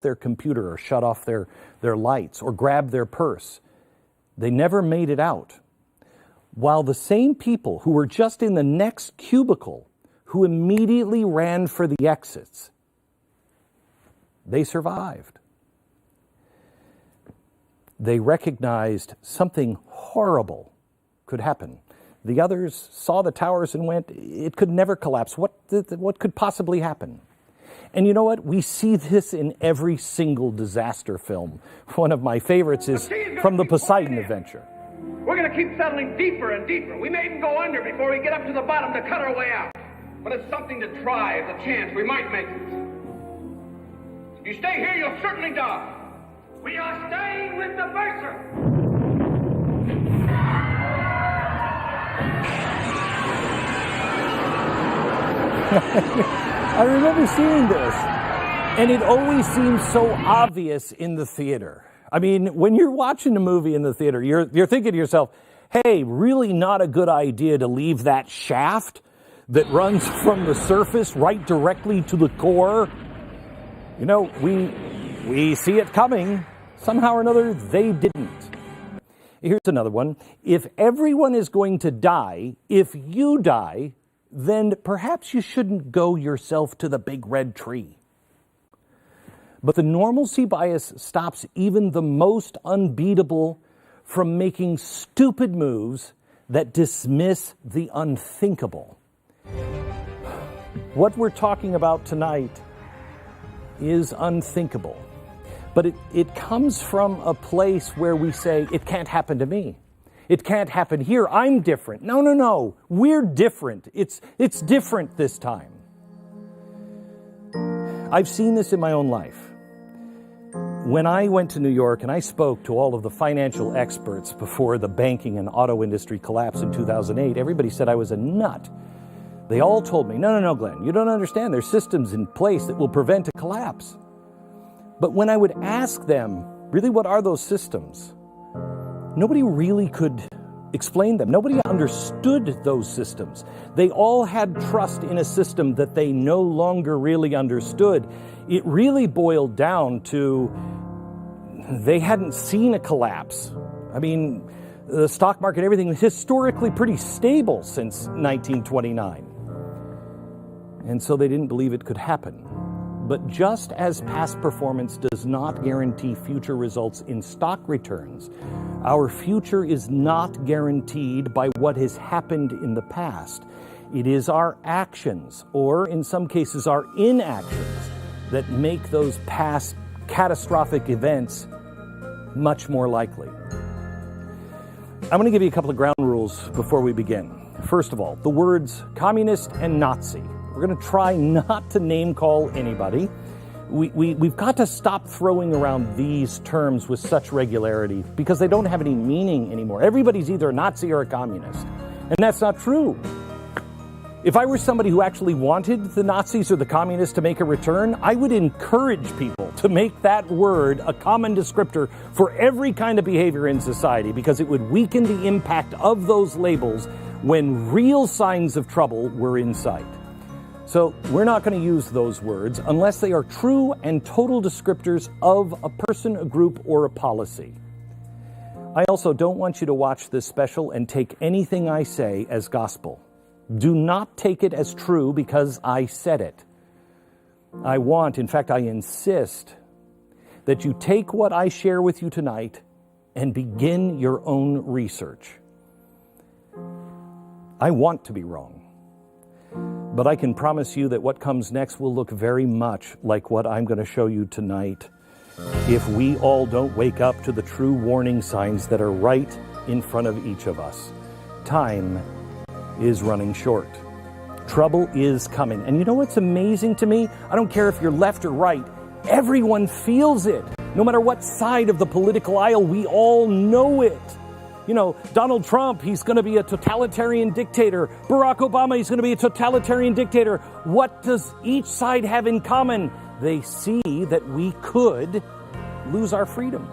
their computer or shut off their lights or grab their purse. They never made it out. While the same people who were just in the next cubicle, who immediately ran for the exits, they survived. They recognized something horrible could happen. The others saw the towers and went, it could never collapse. What could possibly happen? And you know what? We see this in every single disaster film. One of my favorites is from the Poseidon Adventure. We're going to keep settling deeper and deeper. We may even go under before we get up to the bottom to cut our way out. But it's something to try as a chance. We might make it. If you stay here, you'll certainly die. We are staying with the Bursar. I remember seeing this, and it always seems so obvious in the theater. I mean, when you're watching a movie in the theater, you're thinking to yourself, hey, really not a good idea to leave that shaft that runs from the surface right directly to the core. You know, we see it coming. Somehow or another, they didn't. Here's another one. If everyone is going to die, if you die, then perhaps you shouldn't go yourself to the big red tree. But the normalcy bias stops even the most unbeatable from making stupid moves that dismiss the unthinkable. What we're talking about tonight is unthinkable. But it comes from a place where we say, it can't happen to me. It can't happen here. I'm different. No. We're different. It's different this time. I've seen this in my own life. When I went to New York and I spoke to all of the financial experts before the banking and auto industry collapse in 2008, everybody said I was a nut. They all told me, no, Glenn, you don't understand. There's systems in place that will prevent a collapse. But when I would ask them, really, what are those systems? Nobody really could explain them. Nobody understood those systems. They all had trust in a system that they no longer really understood. It really boiled down to they hadn't seen a collapse. I mean, the stock market, everything was historically pretty stable since 1929. And so they didn't believe it could happen. But just as past performance does not guarantee future results in stock returns, our future is not guaranteed by what has happened in the past. It is our actions, or in some cases our inactions, that make those past catastrophic events much more likely. I'm going to give you a couple of ground rules before we begin. First of all, the words communist and Nazi. We're going to try not to name call anybody. We've got to stop throwing around these terms with such regularity because they don't have any meaning anymore. Everybody's either a Nazi or a communist, and that's not true. If I were somebody who actually wanted the Nazis or the communists to make a return, I would encourage people to make that word a common descriptor for every kind of behavior in society because it would weaken the impact of those labels when real signs of trouble were in sight. So we're not going to use those words unless they are true and total descriptors of a person, a group, or a policy. I also don't want you to watch this special and take anything I say as gospel. Do not take it as true because I said it. I want, in fact, I insist that you take what I share with you tonight and begin your own research. I want to be wrong. But I can promise you that what comes next will look very much like what I'm going to show you tonight if we all don't wake up to the true warning signs that are right in front of each of us. Time is running short. Trouble is coming. And you know what's amazing to me? I don't care if you're left or right. Everyone feels it. No matter what side of the political aisle, we all know it. You know, Donald Trump, he's going to be a totalitarian dictator. Barack Obama, he's going to be a totalitarian dictator. What does each side have in common? They see that we could lose our freedom.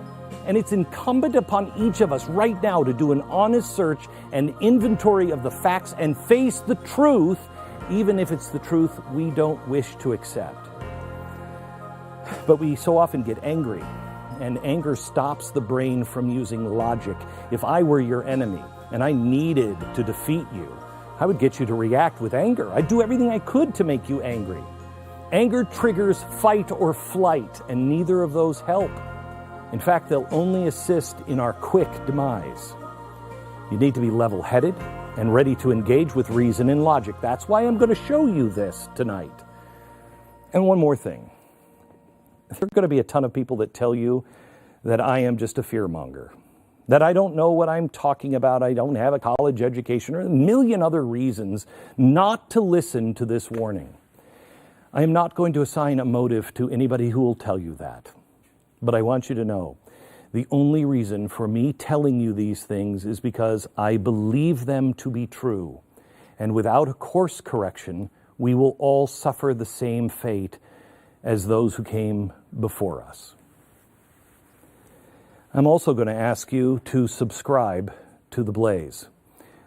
And it's incumbent upon each of us right now to do an honest search and inventory of the facts and face the truth, even if it's the truth we don't wish to accept. But we so often get angry, and anger stops the brain from using logic. If I were your enemy and I needed to defeat you, I would get you to react with anger. I'd do everything I could to make you angry. Anger triggers fight or flight, and neither of those help. In fact, they'll only assist in our quick demise. You need to be level-headed and ready to engage with reason and logic. That's why I'm going to show you this tonight. And one more thing. There are going to be a ton of people that tell you that I am just a fearmonger, that I don't know what I'm talking about, I don't have a college education, or a million other reasons not to listen to this warning. I am not going to assign a motive to anybody who will tell you that. But I want you to know, the only reason for me telling you these things is because I believe them to be true. And without a course correction, we will all suffer the same fate as those who came before us. I'm also going to ask you to subscribe to The Blaze.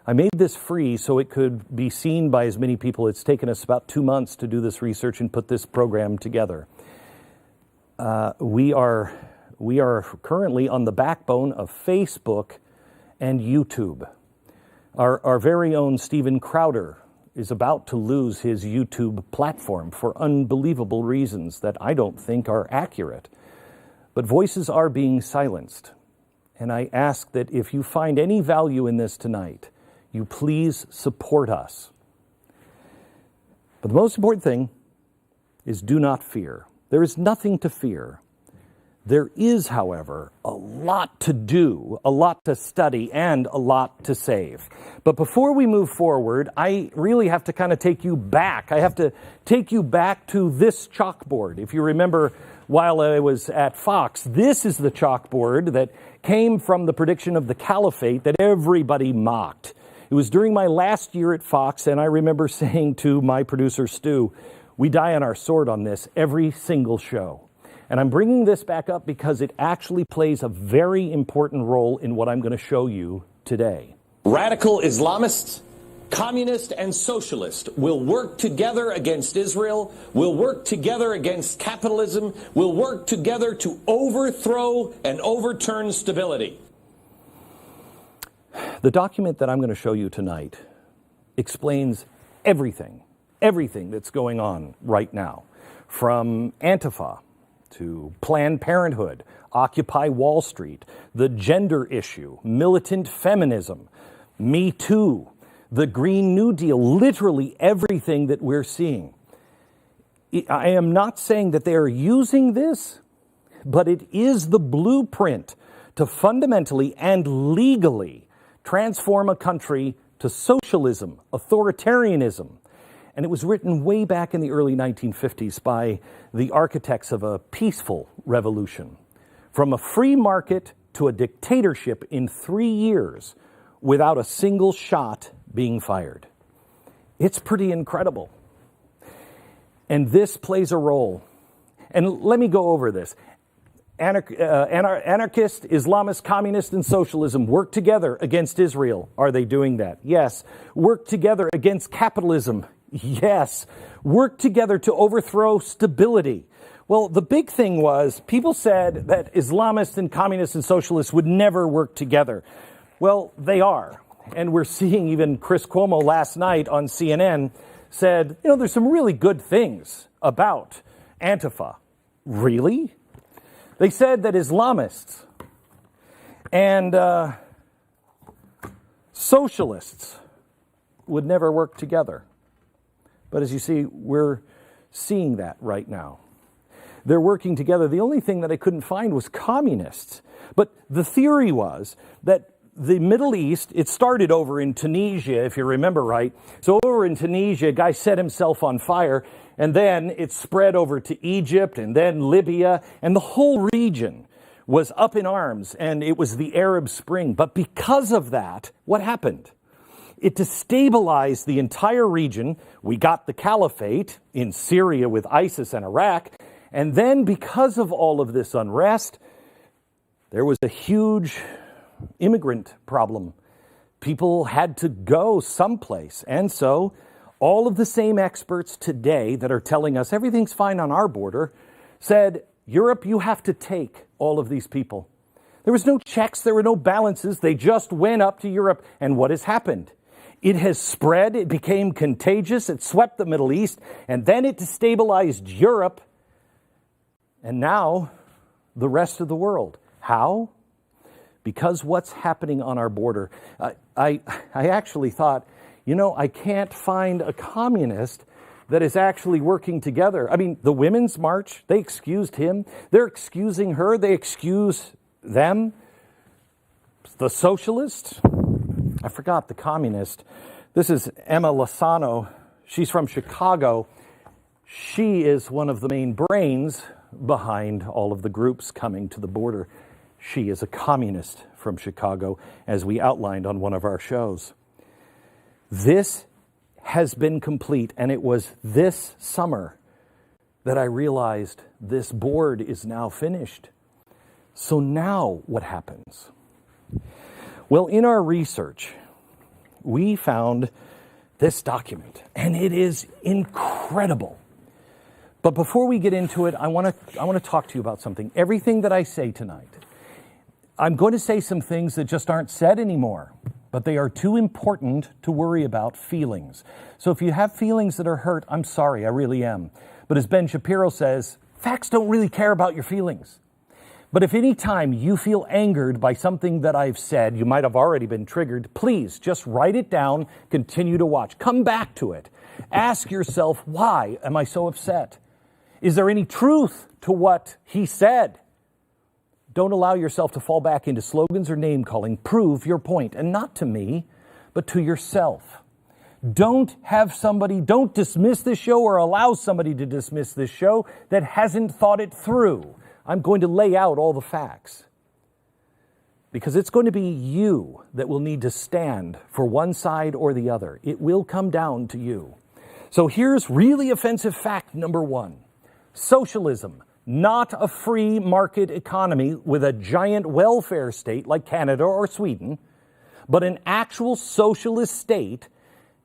I made this free so it could be seen by as many people. It's taken us about 2 months to do this research and put this program together. We are currently on the backbone of Facebook and YouTube. Our very own Steven Crowder is about to lose his YouTube platform for unbelievable reasons that I don't think are accurate. But voices are being silenced. And I ask that if you find any value in this tonight, you please support us. But the most important thing is do not fear. There is nothing to fear. There is, however, a lot to do, a lot to study, and a lot to save. But before we move forward, I really have to kind of take you back. I have to take you back to this chalkboard. If you remember, while I was at Fox, this is the chalkboard that came from the prediction of the caliphate that everybody mocked. It was during my last year at Fox, and I remember saying to my producer, Stu, we die on our sword on this every single show. And I'm bringing this back up because it actually plays a very important role in what I'm going to show you today. Radical Islamists, communists, and socialists will work together against Israel, will work together against capitalism, will work together to overthrow and overturn stability. The document that I'm going to show you tonight explains everything that's going on right now, from Antifa to Planned Parenthood, Occupy Wall Street, the gender issue, militant feminism, Me Too, the Green New Deal, literally everything that we're seeing. I am not saying that they are using this, but it is the blueprint to fundamentally and legally transform a country to socialism, authoritarianism. And it was written way back in the early 1950s by the architects of a peaceful revolution. From a free market to a dictatorship in 3 years without a single shot being fired. It's pretty incredible. And this plays a role. And let me go over this. Anarchist, Islamist, communist, and socialism work together against Israel. Are they doing that? Yes. Work together against capitalism. Yes. Work together to overthrow stability. Well, the big thing was people said that Islamists and communists and socialists would never work together. Well, they are. And we're seeing even Chris Cuomo last night on CNN said, there's some really good things about Antifa. Really? They said that Islamists and socialists would never work together. But as you see, we're seeing that right now. They're working together. The only thing that I couldn't find was communists. But the theory was that the Middle East, it started over in Tunisia, if you remember right. So over in Tunisia, a guy set himself on fire, and then it spread over to Egypt and then Libya, and the whole region was up in arms, and it was the Arab Spring. But because of that, what happened? It destabilized the entire region. We got the caliphate in Syria with ISIS and Iraq. And then because of all of this unrest, there was a huge immigrant problem. People had to go someplace. And so all of the same experts today that are telling us everything's fine on our border said, Europe, you have to take all of these people. There was no checks, there were no balances. They just went up to Europe. And what has happened? It has spread, it became contagious, it swept the Middle East, and then it destabilized Europe, and now the rest of the world. How? Because what's happening on our border. I actually thought, I can't find a communist that is actually working together. I mean, the Women's March, they excused him. They're excusing her. They excuse them. The socialists, I forgot the communist. This is Emma Lozano. She's from Chicago. She is one of the main brains behind all of the groups coming to the border. She is a communist from Chicago, as we outlined on one of our shows. This has been complete, and it was this summer that I realized this board is now finished. So now what happens? Well, in our research, we found this document, and it is incredible. But before we get into it, I want to talk to you about something. Everything that I say tonight, I'm going to say some things that just aren't said anymore, but they are too important to worry about feelings. So if you have feelings that are hurt, I'm sorry, I really am. But as Ben Shapiro says, facts don't really care about your feelings. But if any time you feel angered by something that I've said, you might have already been triggered, please just write it down, continue to watch. Come back to it. Ask yourself, why am I so upset? Is there any truth to what he said? Don't allow yourself to fall back into slogans or name-calling. Prove your point, and not to me, but to yourself. Don't dismiss this show or allow somebody to dismiss this show that hasn't thought it through. I'm going to lay out all the facts. Because it's going to be you that will need to stand for one side or the other. It will come down to you. So here's really offensive fact number one. Socialism, not a free market economy with a giant welfare state like Canada or Sweden, but an actual socialist state,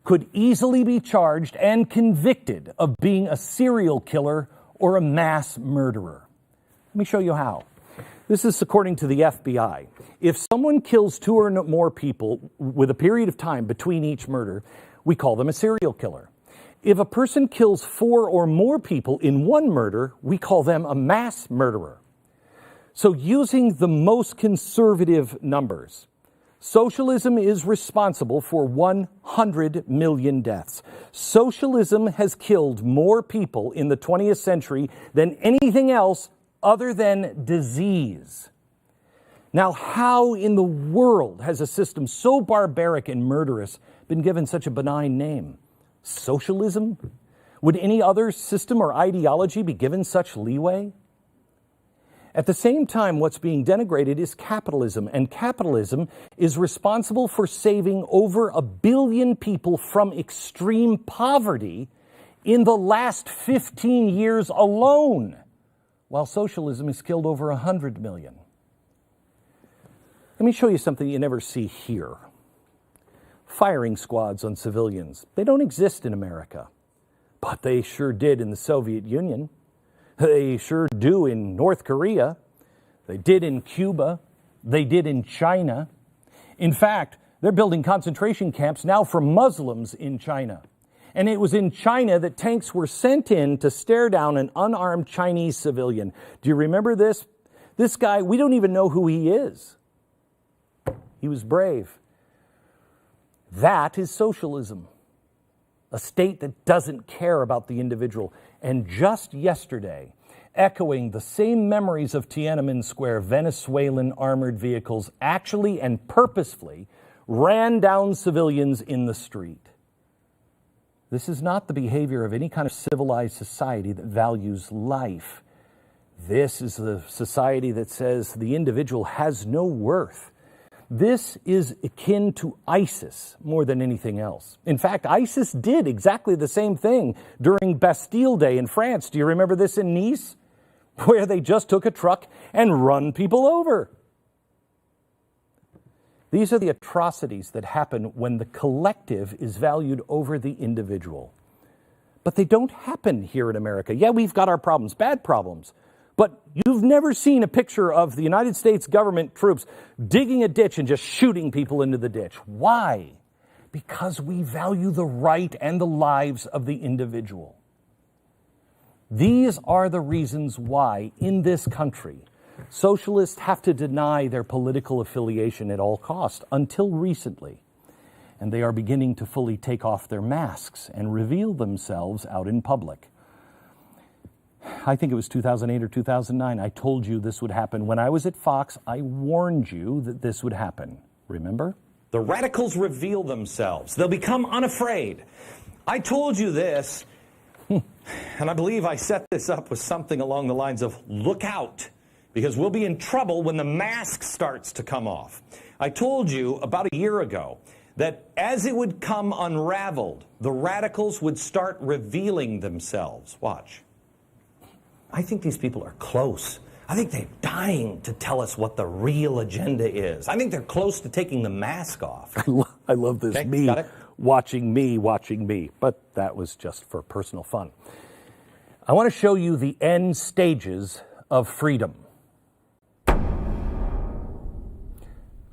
could easily be charged and convicted of being a serial killer or a mass murderer. Let me show you how. This is according to the FBI. If someone kills 2 or more people with a period of time between each murder, we call them a serial killer. If a person kills 4 or more people in one murder, we call them a mass murderer. So using the most conservative numbers, socialism is responsible for 100 million deaths. Socialism has killed more people in the 20th century than anything else other than disease. Now, how in the world has a system so barbaric and murderous been given such a benign name? Socialism? Would any other system or ideology be given such leeway? At the same time, what's being denigrated is capitalism, and capitalism is responsible for saving over 1 billion people from extreme poverty in the last 15 years alone, while socialism has killed over 100 million. Let me show you something you never see here. Firing squads on civilians. They don't exist in America, but they sure did in the Soviet Union. They sure do in North Korea. They did in Cuba. They did in China. In fact, they're building concentration camps now for Muslims in China. And it was in China that tanks were sent in to stare down an unarmed Chinese civilian. Do you remember this? This guy, we don't even know who he is. He was brave. That is socialism. A state that doesn't care about the individual. And just yesterday, echoing the same memories of Tiananmen Square, Venezuelan armored vehicles actually and purposefully ran down civilians in the street. This is not the behavior of any kind of civilized society that values life. This is the society that says the individual has no worth. This is akin to ISIS more than anything else. In fact, ISIS did exactly the same thing during Bastille Day in France. Do you remember this in Nice? Where they just took a truck and run people over. These are the atrocities that happen when the collective is valued over the individual. But they don't happen here in America. Yeah, we've got our problems, bad problems, But you've never seen a picture of the United States government troops digging a ditch and just shooting people into the ditch. Why? Because we value the right and the lives of the individual. These are the reasons why, in this country, socialists have to deny their political affiliation at all costs, until recently. And they are beginning to fully take off their masks and reveal themselves out in public. I think it was 2008 or 2009, I told you this would happen. When I was at Fox, I warned you that this would happen. Remember? The radicals reveal themselves. They'll become unafraid. I told you this, and I believe I set this up with something along the lines of, look out, because we'll be in trouble when the mask starts to come off. I told you about a year ago that as it would come unraveled, the radicals would start revealing themselves. Watch. I think these people are close. I think they're dying to tell us what the real agenda is. I think they're close to taking the mask off. I love this. Okay, me got it? watching me. But that was just for personal fun. I want to show you the end stages of freedom.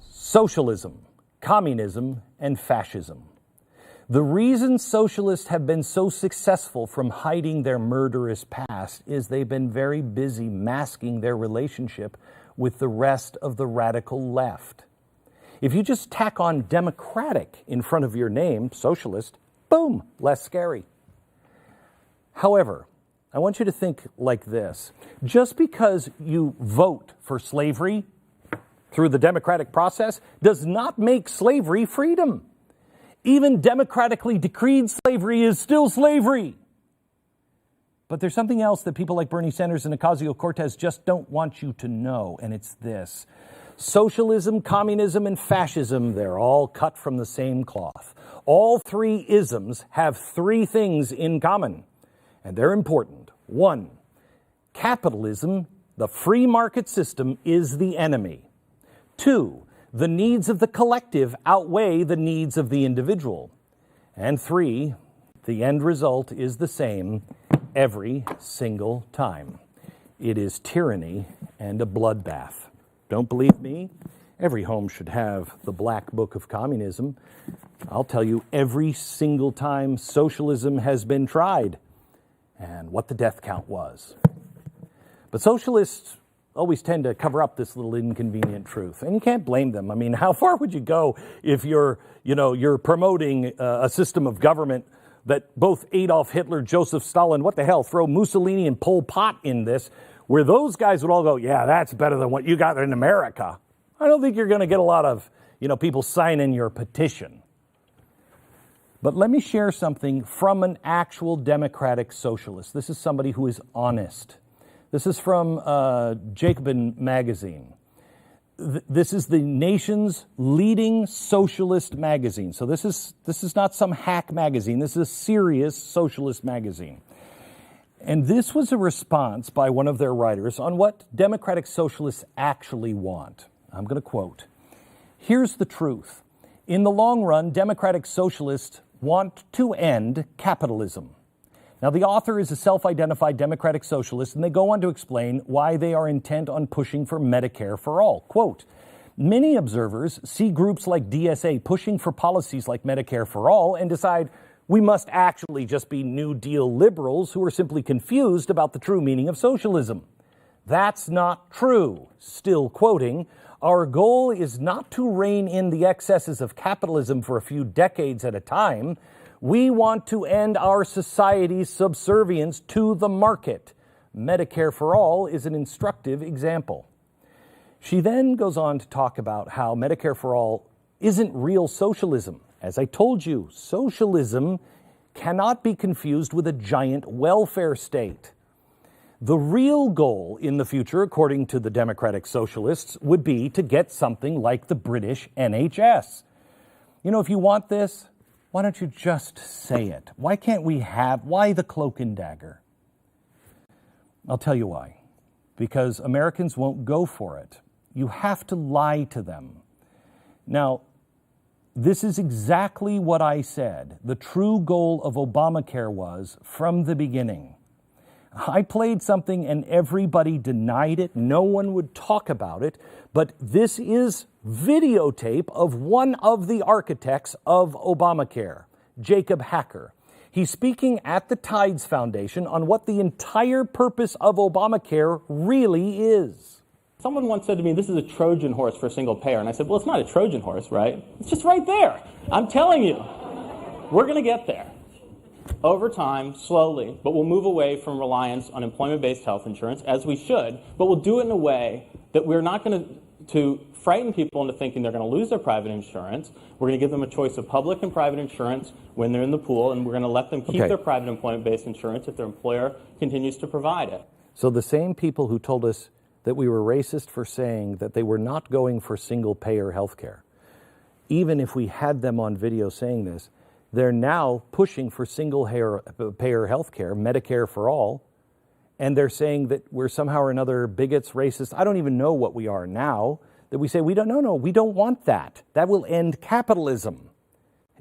Socialism, communism, and fascism. The reason socialists have been so successful from hiding their murderous past is they've been very busy masking their relationship with the rest of the radical left. If you just tack on democratic in front of your name, socialist, boom, less scary. However, I want you to think like this. Just because you vote for slavery through the democratic process does not make slavery freedom. Even democratically decreed slavery is still slavery. But there's something else that people like Bernie Sanders and Ocasio-Cortez just don't want you to know, and it's this. Socialism, communism, and fascism, they're all cut from the same cloth. All three isms have three things in common, and they're important. One, capitalism, the free market system, is the enemy. Two, the needs of the collective outweigh the needs of the individual. And three, the end result is the same every single time. It is tyranny and a bloodbath. Don't believe me? Every home should have the Black Book of Communism. I'll tell you every single time socialism has been tried and what the death count was. But socialists always tend to cover up this little inconvenient truth. And you can't blame them. I mean, how far would you go if you're promoting a system of government that both Adolf Hitler, Joseph Stalin, what the hell, throw Mussolini and Pol Pot in this, where those guys would all go, yeah, that's better than what you got in America. I don't think you're going to get a lot of, people signing your petition. But let me share something from an actual democratic socialist. This is somebody who is honest. This is from Jacobin magazine. This is the nation's leading socialist magazine. So this is not some hack magazine. This is a serious socialist magazine. And this was a response by one of their writers on what democratic socialists actually want. I'm going to quote, "Here's the truth. In the long run, democratic socialists want to end capitalism." Now, the author is a self-identified democratic socialist, and they go on to explain why they are intent on pushing for Medicare for all. Quote, "Many observers see groups like DSA pushing for policies like Medicare for all and decide we must actually just be New Deal liberals who are simply confused about the true meaning of socialism. That's not true." Still quoting, "Our goal is not to rein in the excesses of capitalism for a few decades at a time. We want to end our society's subservience to the market. Medicare for all is an instructive example." She then goes on to talk about how Medicare for all isn't real socialism. As I told you, socialism cannot be confused with a giant welfare state. The real goal in the future, according to the democratic socialists, would be to get something like the British NHS. If you want this, why don't you just say it? Why the cloak and dagger? I'll tell you why. Because Americans won't go for it. You have to lie to them. Now, this is exactly what I said the true goal of Obamacare was from the beginning. I played something and everybody denied it. No one would talk about it. But this is videotape of one of the architects of Obamacare, Jacob Hacker. He's speaking at the Tides Foundation on what the entire purpose of Obamacare really is. Someone once said to me, this is a Trojan horse for single payer. And I said, well, it's not a Trojan horse, right? It's just right there. I'm telling you, we're going to get there. Over time, slowly, but we'll move away from reliance on employment-based health insurance, as we should, but we'll do it in a way that we're not going to frighten people into thinking they're going to lose their private insurance. We're going to give them a choice of public and private insurance when they're in the pool, and we're going to let them keep their private employment-based insurance if their employer continues to provide it. So the same people who told us that we were racist for saying that they were not going for single-payer health care, even if we had them on video saying this, they're now pushing for single-payer health care, Medicare for all, and they're saying that we're somehow or another bigots, racist. I don't even know what we are now, that we say, we don't want that. That will end capitalism.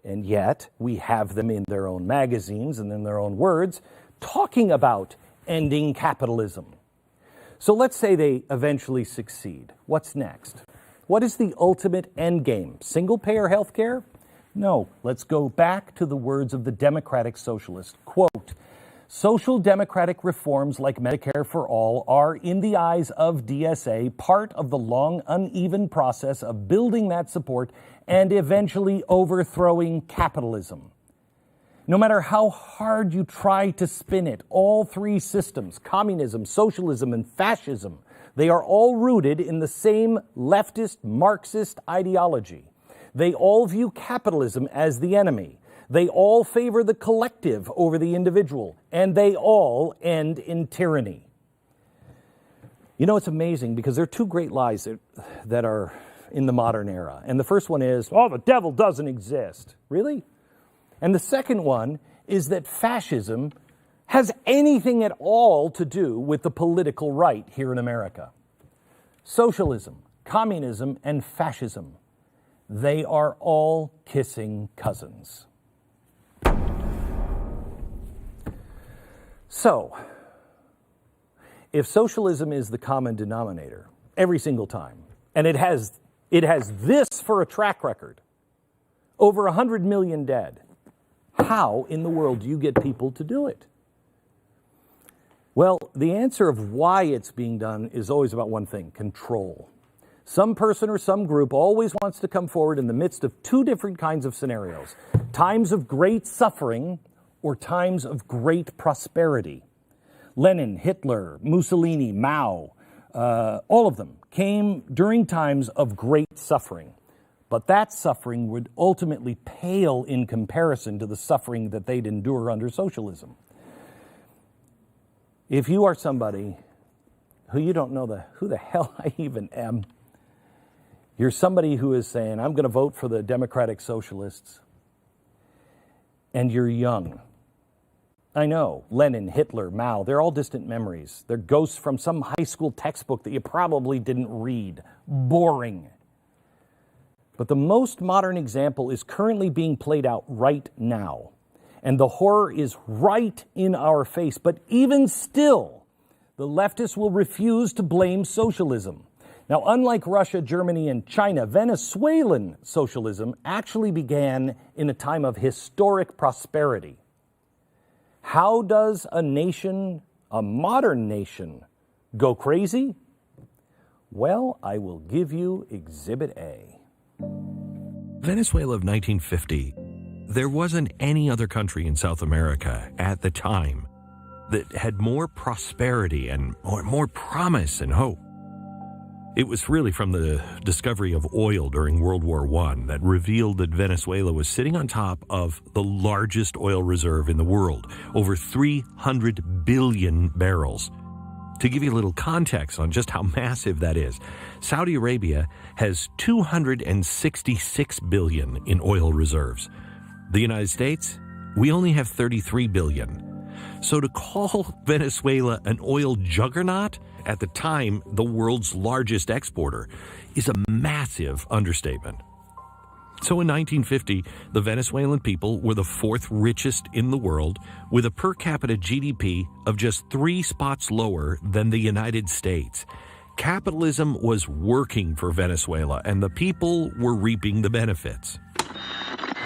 And yet, we have them in their own magazines and in their own words talking about ending capitalism. So let's say they eventually succeed. What's next? What is the ultimate end game? Single-payer health care? No, let's go back to the words of the Democratic Socialist. Quote, social democratic reforms like Medicare for all are, in the eyes of DSA, part of the long, uneven process of building that support and eventually overthrowing capitalism. No matter how hard you try to spin it, all three systems, communism, socialism, and fascism, they are all rooted in the same leftist Marxist ideology. They all view capitalism as the enemy. They all favor the collective over the individual, and they all end in tyranny. You know, it's amazing because there are two great lies that are in the modern era. And the first one is, the devil doesn't exist. Really? And the second one is that fascism has anything at all to do with the political right here in America. Socialism, communism, and fascism, they are all kissing cousins. So, if socialism is the common denominator every single time, and it has this for a track record, over 100 million dead, how in the world do you get people to do it? Well, the answer of why it's being done is always about one thing: control. Some person or some group always wants to come forward in the midst of two different kinds of scenarios: times of great suffering or times of great prosperity. Lenin, Hitler, Mussolini, Mao, all of them came during times of great suffering. But that suffering would ultimately pale in comparison to the suffering that they'd endure under socialism. If you are somebody who you don't know who the hell I even am, you're somebody who is saying, I'm going to vote for the Democratic Socialists, and you're young. I know, Lenin, Hitler, Mao, they're all distant memories. They're ghosts from some high school textbook that you probably didn't read. Boring. But the most modern example is currently being played out right now. And the horror is right in our face. But even still, the leftists will refuse to blame socialism. Now, unlike Russia, Germany, and China, Venezuelan socialism actually began in a time of historic prosperity. How does a nation, a modern nation, go crazy? Well, I will give you Exhibit A. Venezuela of 1950. There wasn't any other country in South America at the time that had more prosperity and more promise and hope. It was really from the discovery of oil during World War I that revealed that Venezuela was sitting on top of the largest oil reserve in the world, over 300 billion barrels. To give you a little context on just how massive that is, Saudi Arabia has 266 billion in oil reserves. The United States, we only have 33 billion. So to call Venezuela an oil juggernaut, at the time the world's largest exporter, is a massive understatement. So in 1950, the Venezuelan people were the fourth richest in the world, with a per capita GDP of just 3 spots lower than the United States. Capitalism was working for Venezuela, and the people were reaping the benefits.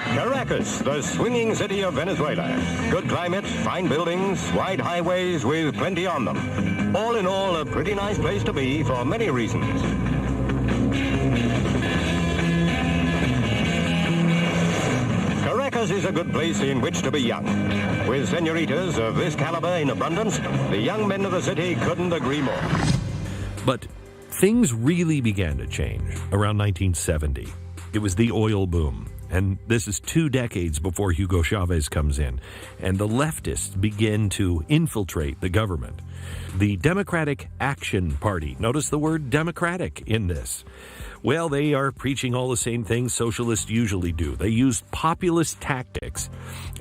Caracas, the swinging city of Venezuela. Good climate, fine buildings, wide highways with plenty on them. All in all, a pretty nice place to be for many reasons. Caracas is a good place in which to be young. With senoritas of this caliber in abundance, the young men of the city couldn't agree more. But things really began to change around 1970. It was the oil boom, and this is 2 decades before Hugo Chavez comes in, and the leftists begin to infiltrate the government. The Democratic Action Party, notice the word democratic in this. Well, they are preaching all the same things socialists usually do. They used populist tactics,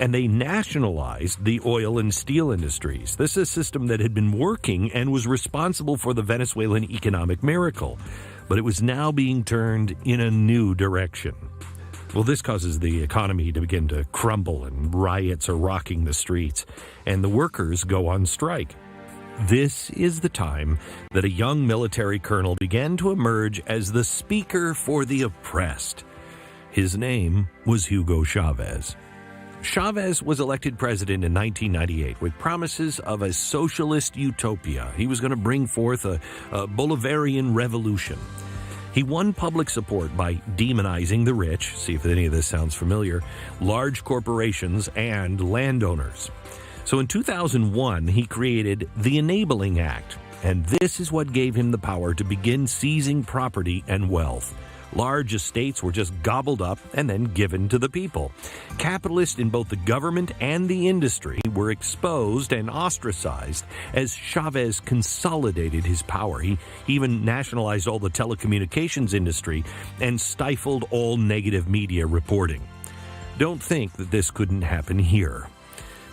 and they nationalized the oil and steel industries. This is a system that had been working and was responsible for the Venezuelan economic miracle, but it was now being turned in a new direction. Well, this causes the economy to begin to crumble, and riots are rocking the streets, and the workers go on strike. This is the time that a young military colonel began to emerge as the speaker for the oppressed. His name was Hugo Chavez. Chavez was elected president in 1998 with promises of a socialist utopia. He was going to bring forth a Bolivarian revolution. He won public support by demonizing the rich, see if any of this sounds familiar, large corporations, and landowners. So in 2001, he created the Enabling Act, and this is what gave him the power to begin seizing property and wealth. Large estates were just gobbled up and then given to the people. Capitalists in both the government and the industry were exposed and ostracized as Chavez consolidated his power. He even nationalized all the telecommunications industry and stifled all negative media reporting. Don't think that this couldn't happen here.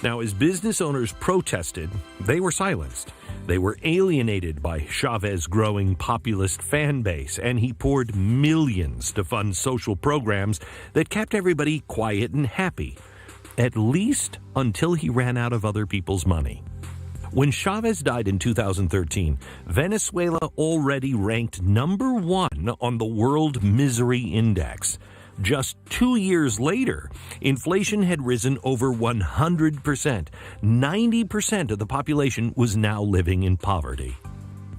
Now, as business owners protested, they were silenced. They were alienated by Chavez's growing populist fan base, and he poured millions to fund social programs that kept everybody quiet and happy, at least until he ran out of other people's money. When Chavez died in 2013, Venezuela already ranked number 1 on the World Misery Index. Just 2 years later, inflation had risen over 100%. 90% of the population was now living in poverty.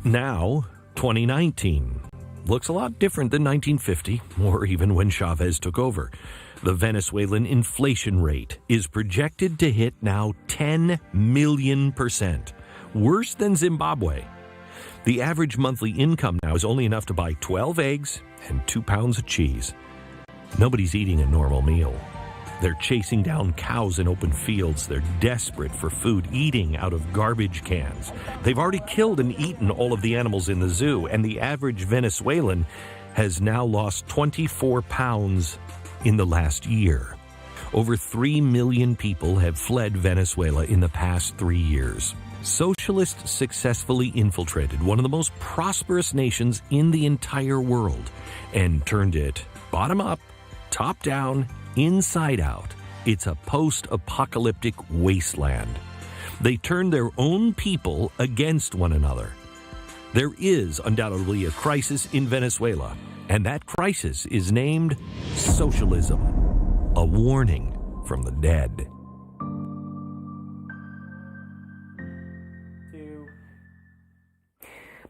Now, 2019 looks a lot different than 1950, or even when Chavez took over. The Venezuelan inflation rate is projected to hit now 10 million%, worse than Zimbabwe. The average monthly income now is only enough to buy 12 eggs and 2 pounds of cheese. Nobody's eating a normal meal. They're chasing down cows in open fields. They're desperate for food, eating out of garbage cans. They've already killed and eaten all of the animals in the zoo, and the average Venezuelan has now lost 24 pounds in the last year. Over 3 million people have fled Venezuela in the past 3 years. Socialists successfully infiltrated one of the most prosperous nations in the entire world and turned it bottom up, top down, inside out. It's a post-apocalyptic wasteland. They turned their own people against one another. There is undoubtedly a crisis in Venezuela, and that crisis is named socialism, a warning from the dead.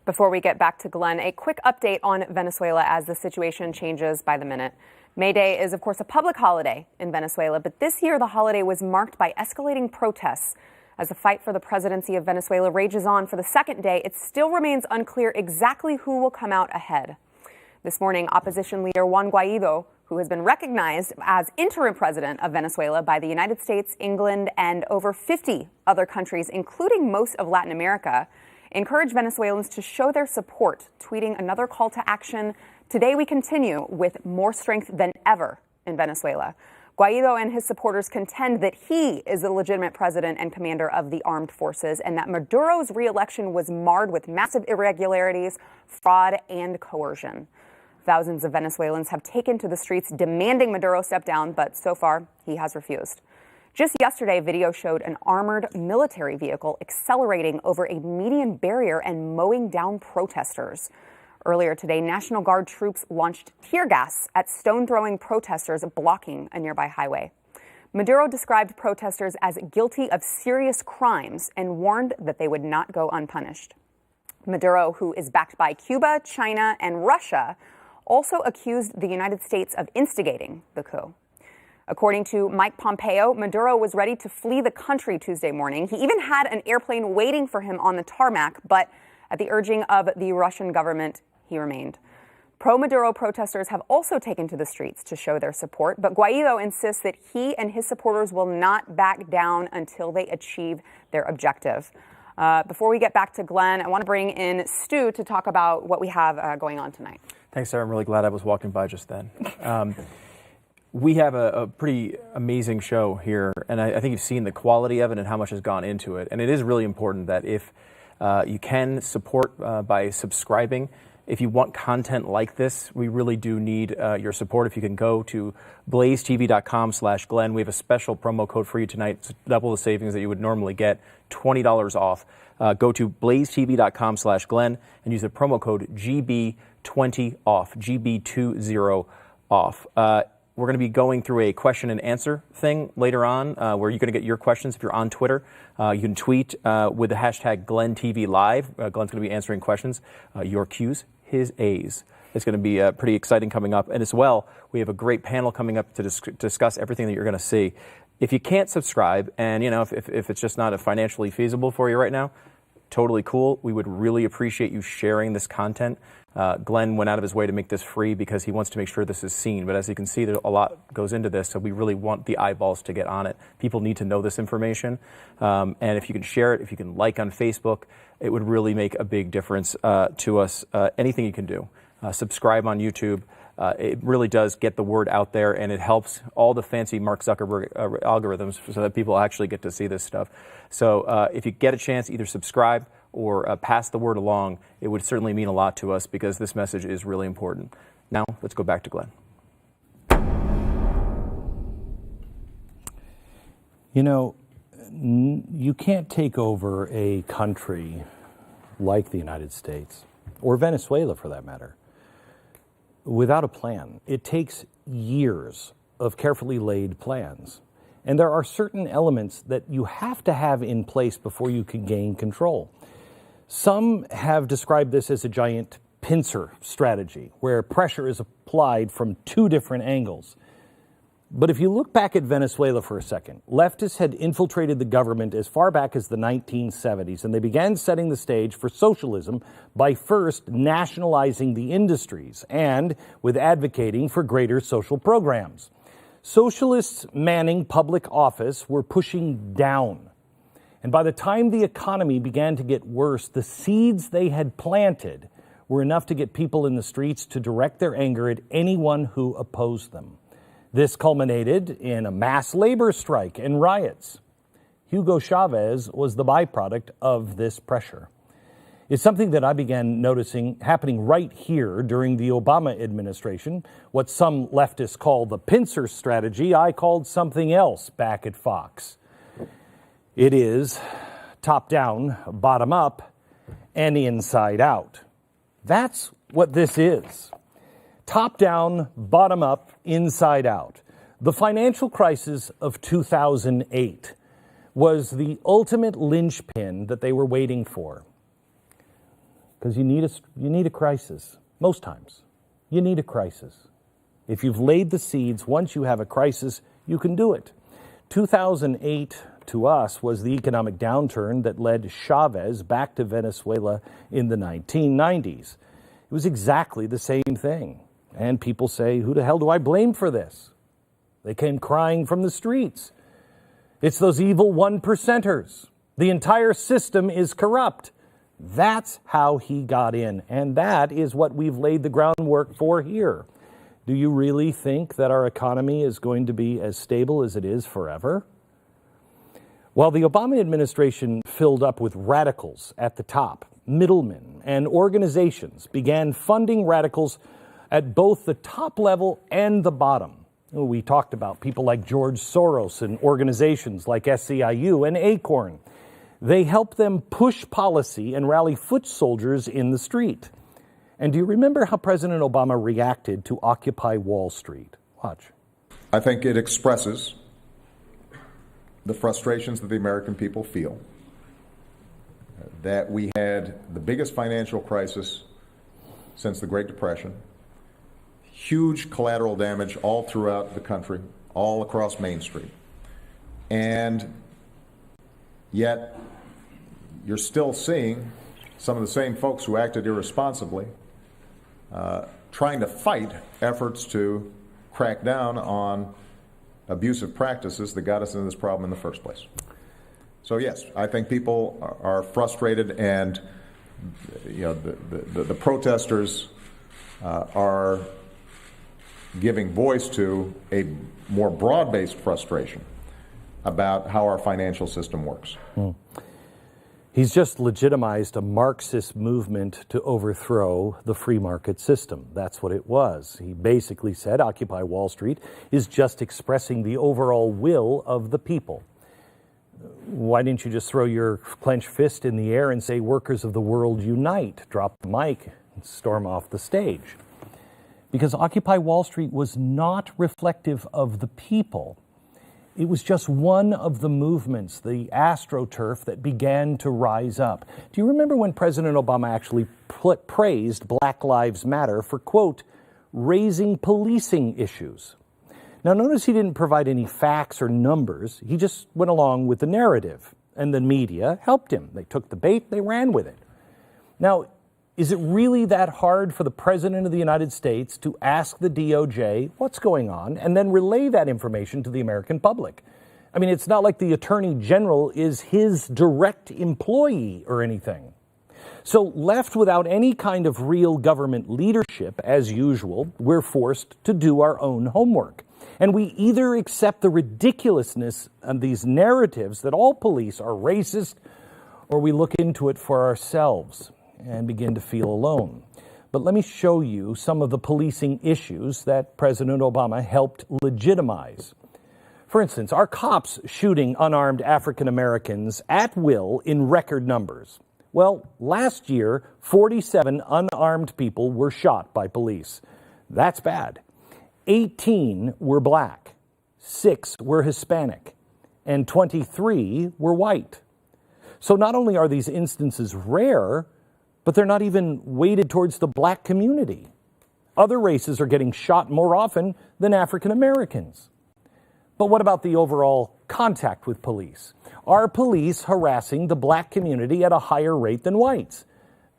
Before we get back to Glenn, a quick update on Venezuela as the situation changes by the minute. May Day is, of course, a public holiday in Venezuela, but this year the holiday was marked by escalating protests. As the fight for the presidency of Venezuela rages on for the second day, it still remains unclear exactly who will come out ahead. This morning, opposition leader Juan Guaido, who has been recognized as interim president of Venezuela by the United States, England, and over 50 other countries, including most of Latin America, encouraged Venezuelans to show their support, tweeting another call to action. Today we continue with more strength than ever in Venezuela. Guaido and his supporters contend that he is the legitimate president and commander of the armed forces, and that Maduro's re-election was marred with massive irregularities, fraud, and coercion. Thousands of Venezuelans have taken to the streets demanding Maduro step down, but so far he has refused. Just yesterday, video showed an armored military vehicle accelerating over a median barrier and mowing down protesters. Earlier today, National Guard troops launched tear gas at stone-throwing protesters blocking a nearby highway. Maduro described protesters as guilty of serious crimes and warned that they would not go unpunished. Maduro, who is backed by Cuba, China, and Russia, also accused the United States of instigating the coup. According to Mike Pompeo, Maduro was ready to flee the country Tuesday morning. He even had an airplane waiting for him on the tarmac, but at the urging of the Russian government, he remained. Pro-Maduro protesters have also taken to the streets to show their support, but Guaido insists that he and his supporters will not back down until they achieve their objective. Before we get back to Glenn, I want to bring in Stu to talk about what we have going on tonight. Thanks, Sarah. I'm really glad I was walking by just then. We have a pretty amazing show here, and I think you've seen the quality of it and how much has gone into it. And it is really important that if you can support by subscribing. If you want content like this, we really do need your support. If you can go to blazetv.com/Glenn. We have a special promo code for you tonight. It's double the savings that you would normally get, $20 off. Go to blazetv.com/Glenn and use the promo code GB20OFF, GB20 off. We're going to be going through a question and answer thing later on where you're going to get your questions. If you're on Twitter, you can tweet with the hashtag GlennTVLive. Glenn's going to be answering questions. Your Q's, his A's. It's going to be pretty exciting coming up. And as well, we have a great panel coming up to discuss everything that you're going to see. If you can't subscribe and, if it's just not financially feasible for you right now, totally cool. We would really appreciate you sharing this content. Glenn went out of his way to make this free because he wants to make sure this is seen. But as you can see, a lot goes into this, so we really want the eyeballs to get on it. People need to know this information. And if you can share it, if you can like on Facebook, it would really make a big difference to us. Anything you can do. Subscribe on YouTube. It really does get the word out there, and it helps all the fancy Mark Zuckerberg algorithms so that people actually get to see this stuff. So if you get a chance, either subscribe or pass the word along. It would certainly mean a lot to us because this message is really important. Now, let's go back to Glenn. You can't take over a country like the United States, or Venezuela for that matter, without a plan. It takes years of carefully laid plans. And there are certain elements that you have to have in place before you can gain control. Some have described this as a giant pincer strategy, where pressure is applied from two different angles. But if you look back at Venezuela for a second, leftists had infiltrated the government as far back as the 1970s, and they began setting the stage for socialism by first nationalizing the industries and with advocating for greater social programs. Socialists manning public office were pushing down. And by the time the economy began to get worse, the seeds they had planted were enough to get people in the streets to direct their anger at anyone who opposed them. This culminated in a mass labor strike and riots. Hugo Chavez was the byproduct of this pressure. It's something that I began noticing happening right here during the Obama administration. What some leftists call the pincer strategy, I called something else back at Fox. It is top down, bottom up, and inside out. That's what this is. Top down, bottom up, inside out. The financial crisis of 2008 was the ultimate linchpin that they were waiting for. Because you need a crisis. Most times, you need a crisis. If you've laid the seeds, once you have a crisis, you can do it. 2008 to us was the economic downturn that led Chavez back to Venezuela in the 1990s. It was exactly the same thing. And people say, who the hell do I blame for this? They came crying from the streets. It's those evil 1%ers. The entire system is corrupt. That's how he got in. And that is what we've laid the groundwork for here. Do you really think that our economy is going to be as stable as it is forever? While the Obama administration filled up with radicals at the top, middlemen and organizations began funding radicals at both the top level and the bottom. We talked about people like George Soros and organizations like SEIU and Acorn. They help them push policy and rally foot soldiers in the street. And do you remember how President Obama reacted to Occupy Wall Street? Watch. I think it expresses the frustrations that the American people feel, that we had the biggest financial crisis since the Great Depression, huge collateral damage all throughout the country, all across Main Street. And yet, you're still seeing some of the same folks who acted irresponsibly trying to fight efforts to crack down on abusive practices that got us into this problem in the first place. So yes, I think people are frustrated, and the protesters are giving voice to a more broad-based frustration about how our financial system works. He's just legitimized a Marxist movement to overthrow the free market system. That's what it was. He basically said Occupy Wall Street is just expressing the overall will of the people. Why didn't you just throw your clenched fist in the air and say, workers of the world unite, drop the mic, and storm off the stage? Because Occupy Wall Street was not reflective of the people. It was just one of the movements, the AstroTurf, that began to rise up. Do you remember when President Obama actually praised Black Lives Matter for, quote, raising policing issues? Now, notice he didn't provide any facts or numbers. He just went along with the narrative, and the media helped him. They took the bait, they ran with it. Now, is it really that hard for the President of the United States to ask the DOJ what's going on and then relay that information to the American public? I mean, it's not like the Attorney General is his direct employee or anything. So left without any kind of real government leadership, as usual, we're forced to do our own homework. And we either accept the ridiculousness of these narratives that all police are racist, or we look into it for ourselves and begin to feel alone. But let me show you some of the policing issues that President Obama helped legitimize. For instance, are cops shooting unarmed African Americans at will in record numbers? Well, last year, 47 unarmed people were shot by police. That's bad. 18 were black, 6 were Hispanic, and 23 were white. So not only are these instances rare, but they're not even weighted towards the black community. Other races are getting shot more often than African Americans. But what about the overall contact with police? Are police harassing the black community at a higher rate than whites?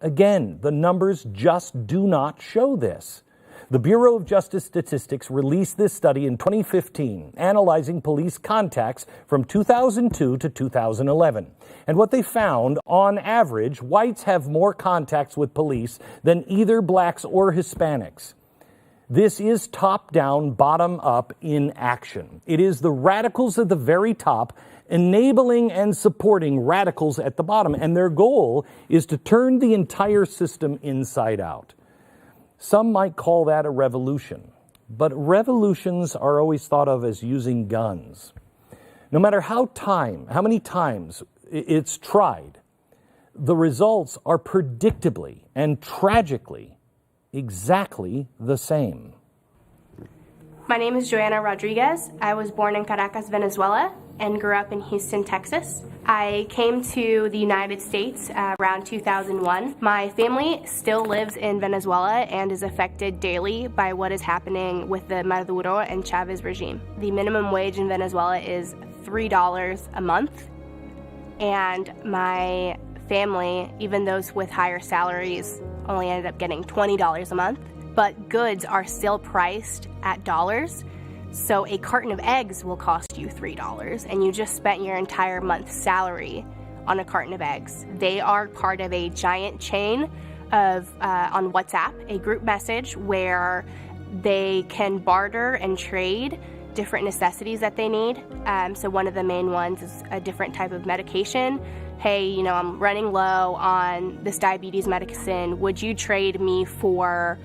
Again, the numbers just do not show this. The Bureau of Justice Statistics released this study in 2015, analyzing police contacts from 2002 to 2011. And what they found, on average, whites have more contacts with police than either blacks or Hispanics. This is top-down, bottom-up in action. It is the radicals at the very top enabling and supporting radicals at the bottom, and their goal is to turn the entire system inside out. Some might call that a revolution, but revolutions are always thought of as using guns. No matter how many times it's tried, the results are predictably and tragically exactly the same. My name is Joanna Rodriguez. I was born in Caracas, Venezuela, and grew up in Houston, Texas. I came to the United States around 2001. My family still lives in Venezuela and is affected daily by what is happening with the Maduro and Chavez regime. The minimum wage in Venezuela is $3 a month, and my family, even those with higher salaries, only ended up getting $20 a month. But goods are still priced at dollars. So a carton of eggs will cost you $3, and you just spent your entire month's salary on a carton of eggs. They are part of a giant chain of on WhatsApp, a group message where they can barter and trade different necessities that they need. So one of the main ones is a different type of medication. Hey, I'm running low on this diabetes medicine. Would you trade me for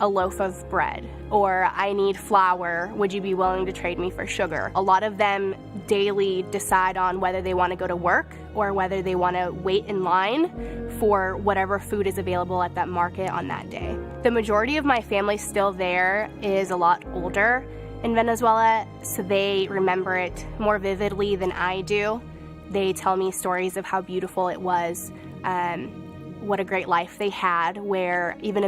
a loaf of bread, or I need flour, would you be willing to trade me for sugar? A lot of them daily decide on whether they want to go to work or whether they want to wait in line for whatever food is available at that market on that day. The majority of my family still there is a lot older in Venezuela, so they remember it more vividly than I do. They tell me stories of how beautiful it was, what a great life they had, where even a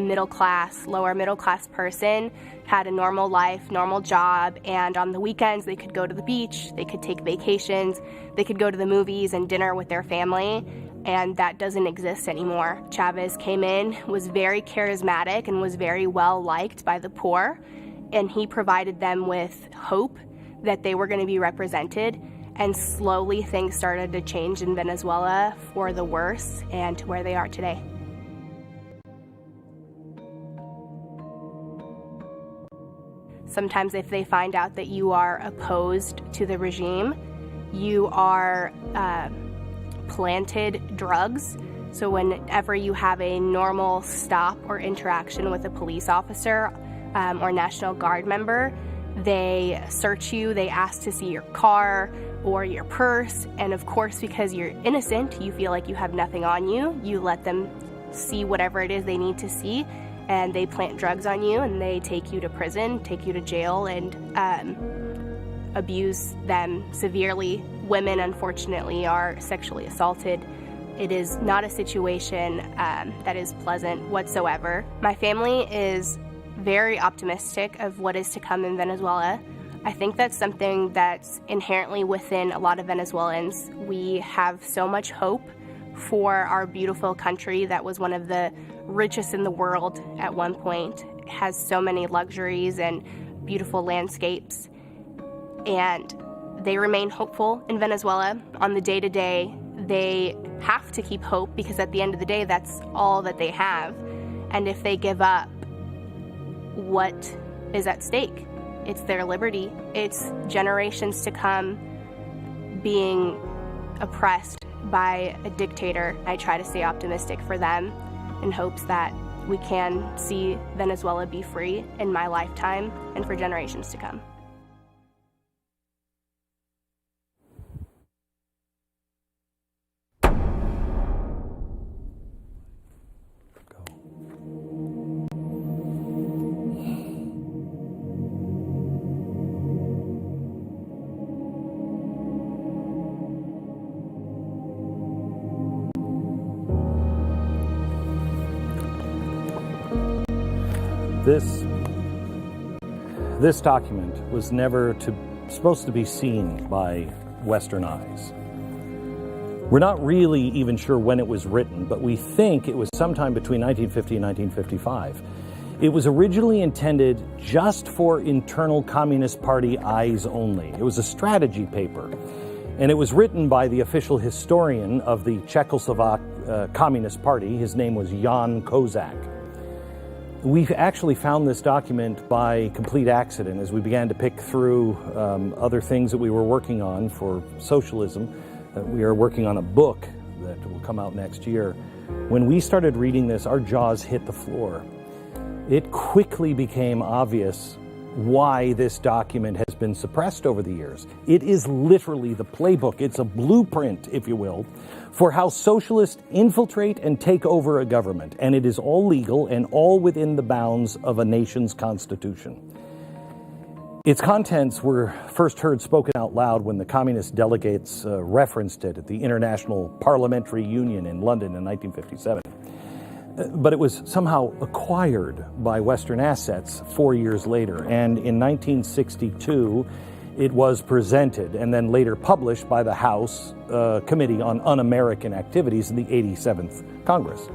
lower middle class person had a normal life, normal job, and on the weekends they could go to the beach, they could take vacations, they could go to the movies and dinner with their family, and that doesn't exist anymore. Chavez came in, was very charismatic, and was very well liked by the poor, and he provided them with hope that they were going to be represented. And slowly things started to change in Venezuela for the worse and to where they are today. Sometimes if they find out that you are opposed to the regime, you are planted drugs. So whenever you have a normal stop or interaction with a police officer or National Guard member, they search you, they ask to see your car or your purse, and of course, because you're innocent, you feel like you have nothing on you, you let them see whatever it is they need to see, and they plant drugs on you, and they take you to prison, take you to jail, and abuse them severely. Women, unfortunately, are sexually assaulted. It is not a situation that is pleasant whatsoever. My family is very optimistic of what is to come in Venezuela. I think that's something that's inherently within a lot of Venezuelans. We have so much hope for our beautiful country that was one of the richest in the world at one point. It has so many luxuries and beautiful landscapes. And they remain hopeful in Venezuela. On the day-to-day, they have to keep hope because at the end of the day, that's all that they have. And if they give up, what is at stake? It's their liberty. It's generations to come being oppressed by a dictator. I try to stay optimistic for them in hopes that we can see Venezuela be free in my lifetime and for generations to come. This document was never supposed to be seen by Western eyes. We're not really even sure when it was written, but we think it was sometime between 1950 and 1955. It was originally intended just for internal Communist Party eyes only. It was a strategy paper, and it was written by the official historian of the Czechoslovak Communist Party. His name was Jan Kozak. We actually found this document by complete accident as we began to pick through other things that we were working on for socialism. We are working on a book that will come out next year. When we started reading this, our jaws hit the floor. It quickly became obvious why this document has been suppressed over the years. It is literally the playbook. It's a blueprint, if you will, for how socialists infiltrate and take over a government. And it is all legal and all within the bounds of a nation's constitution. Its contents were first heard spoken out loud when the communist delegates referenced it at the International Parliamentary Union in London in 1957. But it was somehow acquired by Western assets 4 years later. And in 1962, it was presented and then later published by the House Committee on Un-American Activities in the 87th Congress.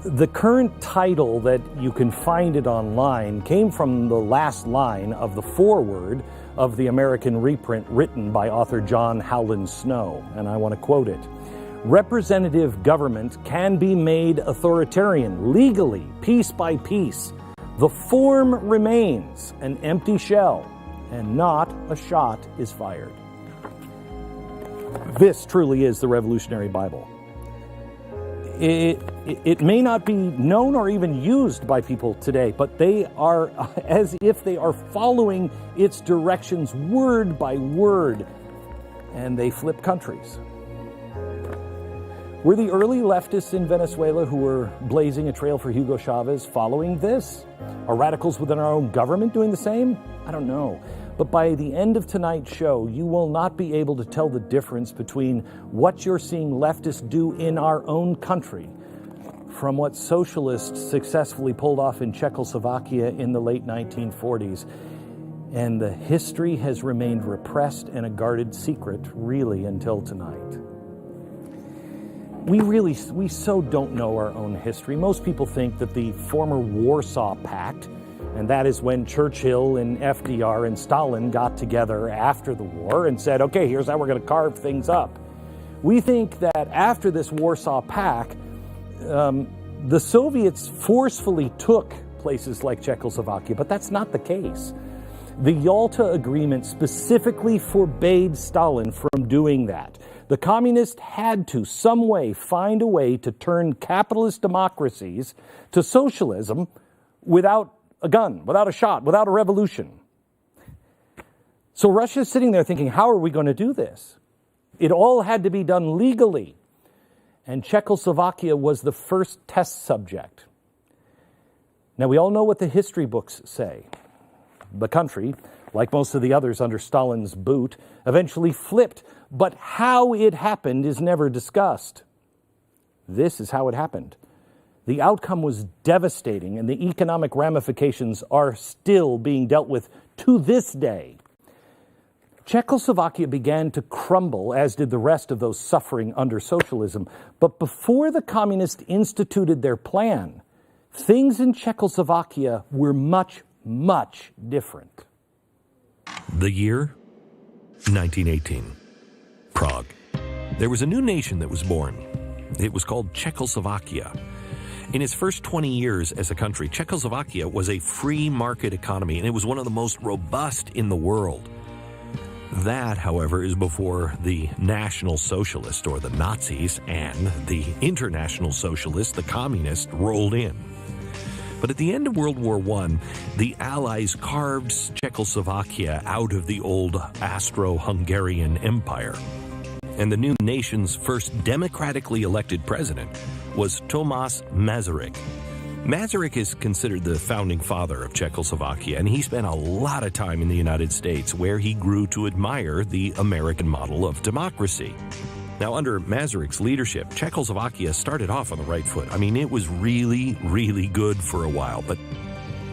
The current title that you can find it online came from the last line of the foreword of the American reprint written by author John Howland Snow, and I want to quote it. Representative government can be made authoritarian legally, piece by piece. The form remains an empty shell, and not a shot is fired. This truly is the revolutionary Bible. It may not be known or even used by people today, but they are as if they are following its directions word by word, and they flip countries. Were the early leftists in Venezuela who were blazing a trail for Hugo Chavez following this? Are radicals within our own government doing the same? I don't know. But by the end of tonight's show, you will not be able to tell the difference between what you're seeing leftists do in our own country from what socialists successfully pulled off in Czechoslovakia in the late 1940s. And the history has remained repressed and a guarded secret, really, until tonight. We so don't know our own history. Most people think that the former Warsaw Pact, and that is when Churchill and FDR and Stalin got together after the war and said, okay, here's how we're going to carve things up. We think that after this Warsaw Pact, the Soviets forcefully took places like Czechoslovakia, but that's not the case. The Yalta Agreement specifically forbade Stalin from doing that. The communists had to, some way, find a way to turn capitalist democracies to socialism without a gun, without a shot, without a revolution. So Russia's sitting there thinking, how are we going to do this? It all had to be done legally. And Czechoslovakia was the first test subject. Now, we all know what the history books say. The country, like most of the others under Stalin's boot, eventually flipped. But how it happened is never discussed. This is how it happened. The outcome was devastating, and the economic ramifications are still being dealt with to this day. Czechoslovakia began to crumble, as did the rest of those suffering under socialism. But before the communists instituted their plan, things in Czechoslovakia were much, much different. The year? 1918. Prague. There was a new nation that was born. It was called Czechoslovakia. In its first 20 years as a country, Czechoslovakia was a free market economy, and it was one of the most robust in the world. That, however, is before the National Socialists, or the Nazis, and the International Socialists, the Communists, rolled in. But at the end of World War I, the Allies carved Czechoslovakia out of the old Austro-Hungarian Empire. And the new nation's first democratically elected president was Tomáš Masaryk. Masaryk is considered the founding father of Czechoslovakia, and he spent a lot of time in the United States, where he grew to admire the American model of democracy. Now, under Masaryk's leadership, Czechoslovakia started off on the right foot. I mean, it was really, really good for a while, but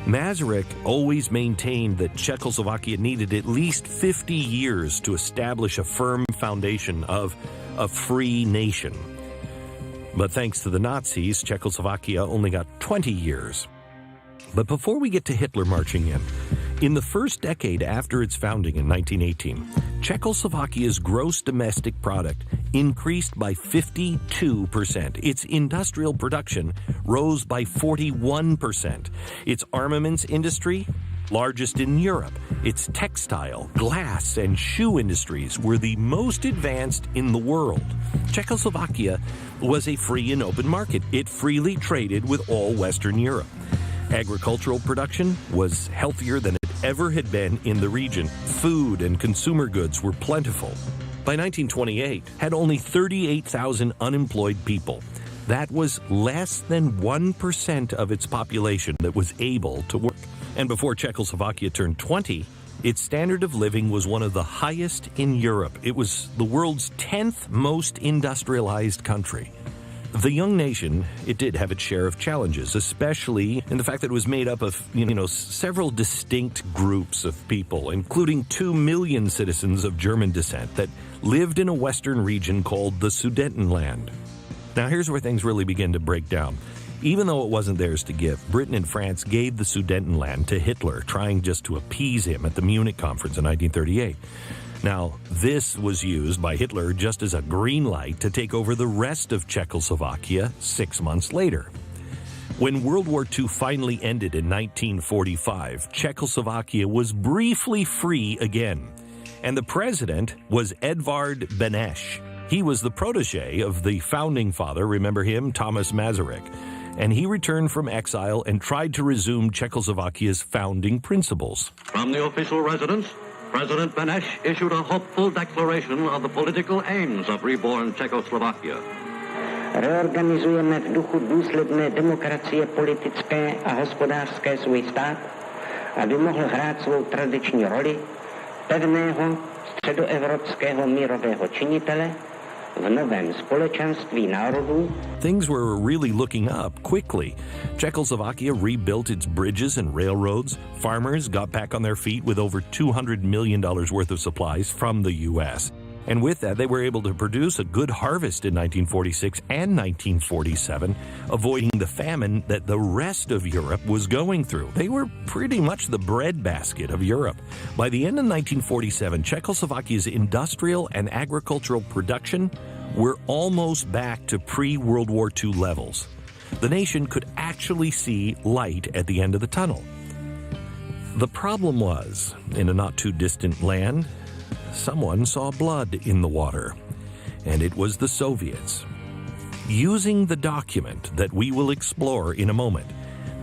Masaryk always maintained that Czechoslovakia needed at least 50 years to establish a firm foundation of a free nation. But thanks to the Nazis, Czechoslovakia only got 20 years. But before we get to Hitler marching in the first decade after its founding in 1918, Czechoslovakia's gross domestic product increased by 52%. Its industrial production rose by 41%. Its armaments industry, largest in Europe. Its textile, glass, and shoe industries were the most advanced in the world. Czechoslovakia was a free and open market. It freely traded with all Western Europe. Agricultural production was healthier than it ever had been in the region. Food and consumer goods were plentiful. By 1928, had only 38,000 unemployed people. That was less than 1% of its population that was able to work. And before Czechoslovakia turned 20, its standard of living was one of the highest in Europe. It was the world's 10th most industrialized country. The young nation, it did have its share of challenges, especially in the fact that it was made up of, several distinct groups of people, including 2 million citizens of German descent that lived in a western region called the Sudetenland. Now, here's where things really begin to break down. Even though it wasn't theirs to give, Britain and France gave the Sudetenland to Hitler, trying just to appease him at the Munich Conference in 1938. Now, this was used by Hitler just as a green light to take over the rest of Czechoslovakia 6 months later. When World War II finally ended in 1945, Czechoslovakia was briefly free again, and the president was Edvard Beneš. He was the protege of the founding father, remember him, Thomas Masaryk, and he returned from exile and tried to resume Czechoslovakia's founding principles. From the official residence, President Beneš issued a hopeful declaration of the political aims of reborn Czechoslovakia. Reorganizujeme v duchu důsledné demokracie politické a hospodářské svůj stát, aby mohl hrát svou tradiční roli pevného středoevropského mírového činitele v novém společenství národů. Things were really looking up quickly. Czechoslovakia rebuilt its bridges and railroads. Farmers got back on their feet with over $200 million worth of supplies from the U.S. And with that, they were able to produce a good harvest in 1946 and 1947, avoiding the famine that the rest of Europe was going through. They were pretty much the breadbasket of Europe. By the end of 1947, Czechoslovakia's industrial and agricultural production were almost back to pre-World War II levels. The nation could actually see light at the end of the tunnel. The problem was, in a not-too-distant land, someone saw blood in the water, and it was the Soviets. Using the document that we will explore in a moment,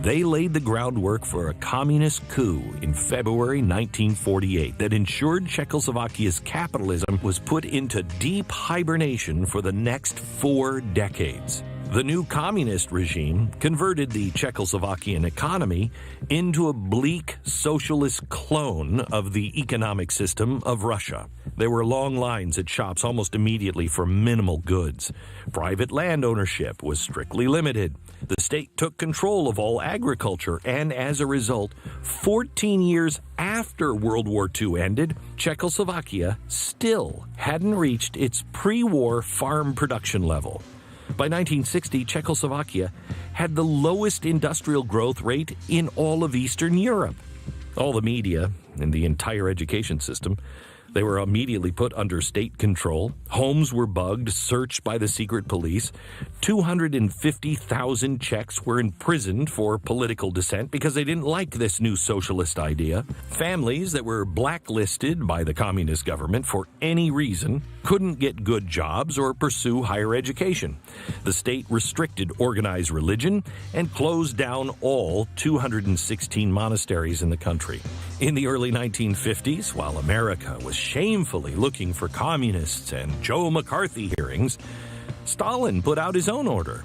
they laid the groundwork for a communist coup in February 1948 that ensured Czechoslovakia's capitalism was put into deep hibernation for the next 4 decades. The new communist regime converted the Czechoslovakian economy into a bleak socialist clone of the economic system of Russia. There were long lines at shops almost immediately for minimal goods. Private land ownership was strictly limited. The state took control of all agriculture, and as a result, 14 years after World War II ended, Czechoslovakia still hadn't reached its pre-war farm production level. By 1960, Czechoslovakia had the lowest industrial growth rate in all of Eastern Europe. All the media and the entire education system, they were immediately put under state control. Homes were bugged, searched by the secret police. 250,000 Czechs were imprisoned for political dissent because they didn't like this new socialist idea. Families that were blacklisted by the communist government for any reason couldn't get good jobs or pursue higher education. The state restricted organized religion and closed down all 216 monasteries in the country. In the early 1950s, while America was shamefully looking for communists and Joe McCarthy hearings, Stalin put out his own order.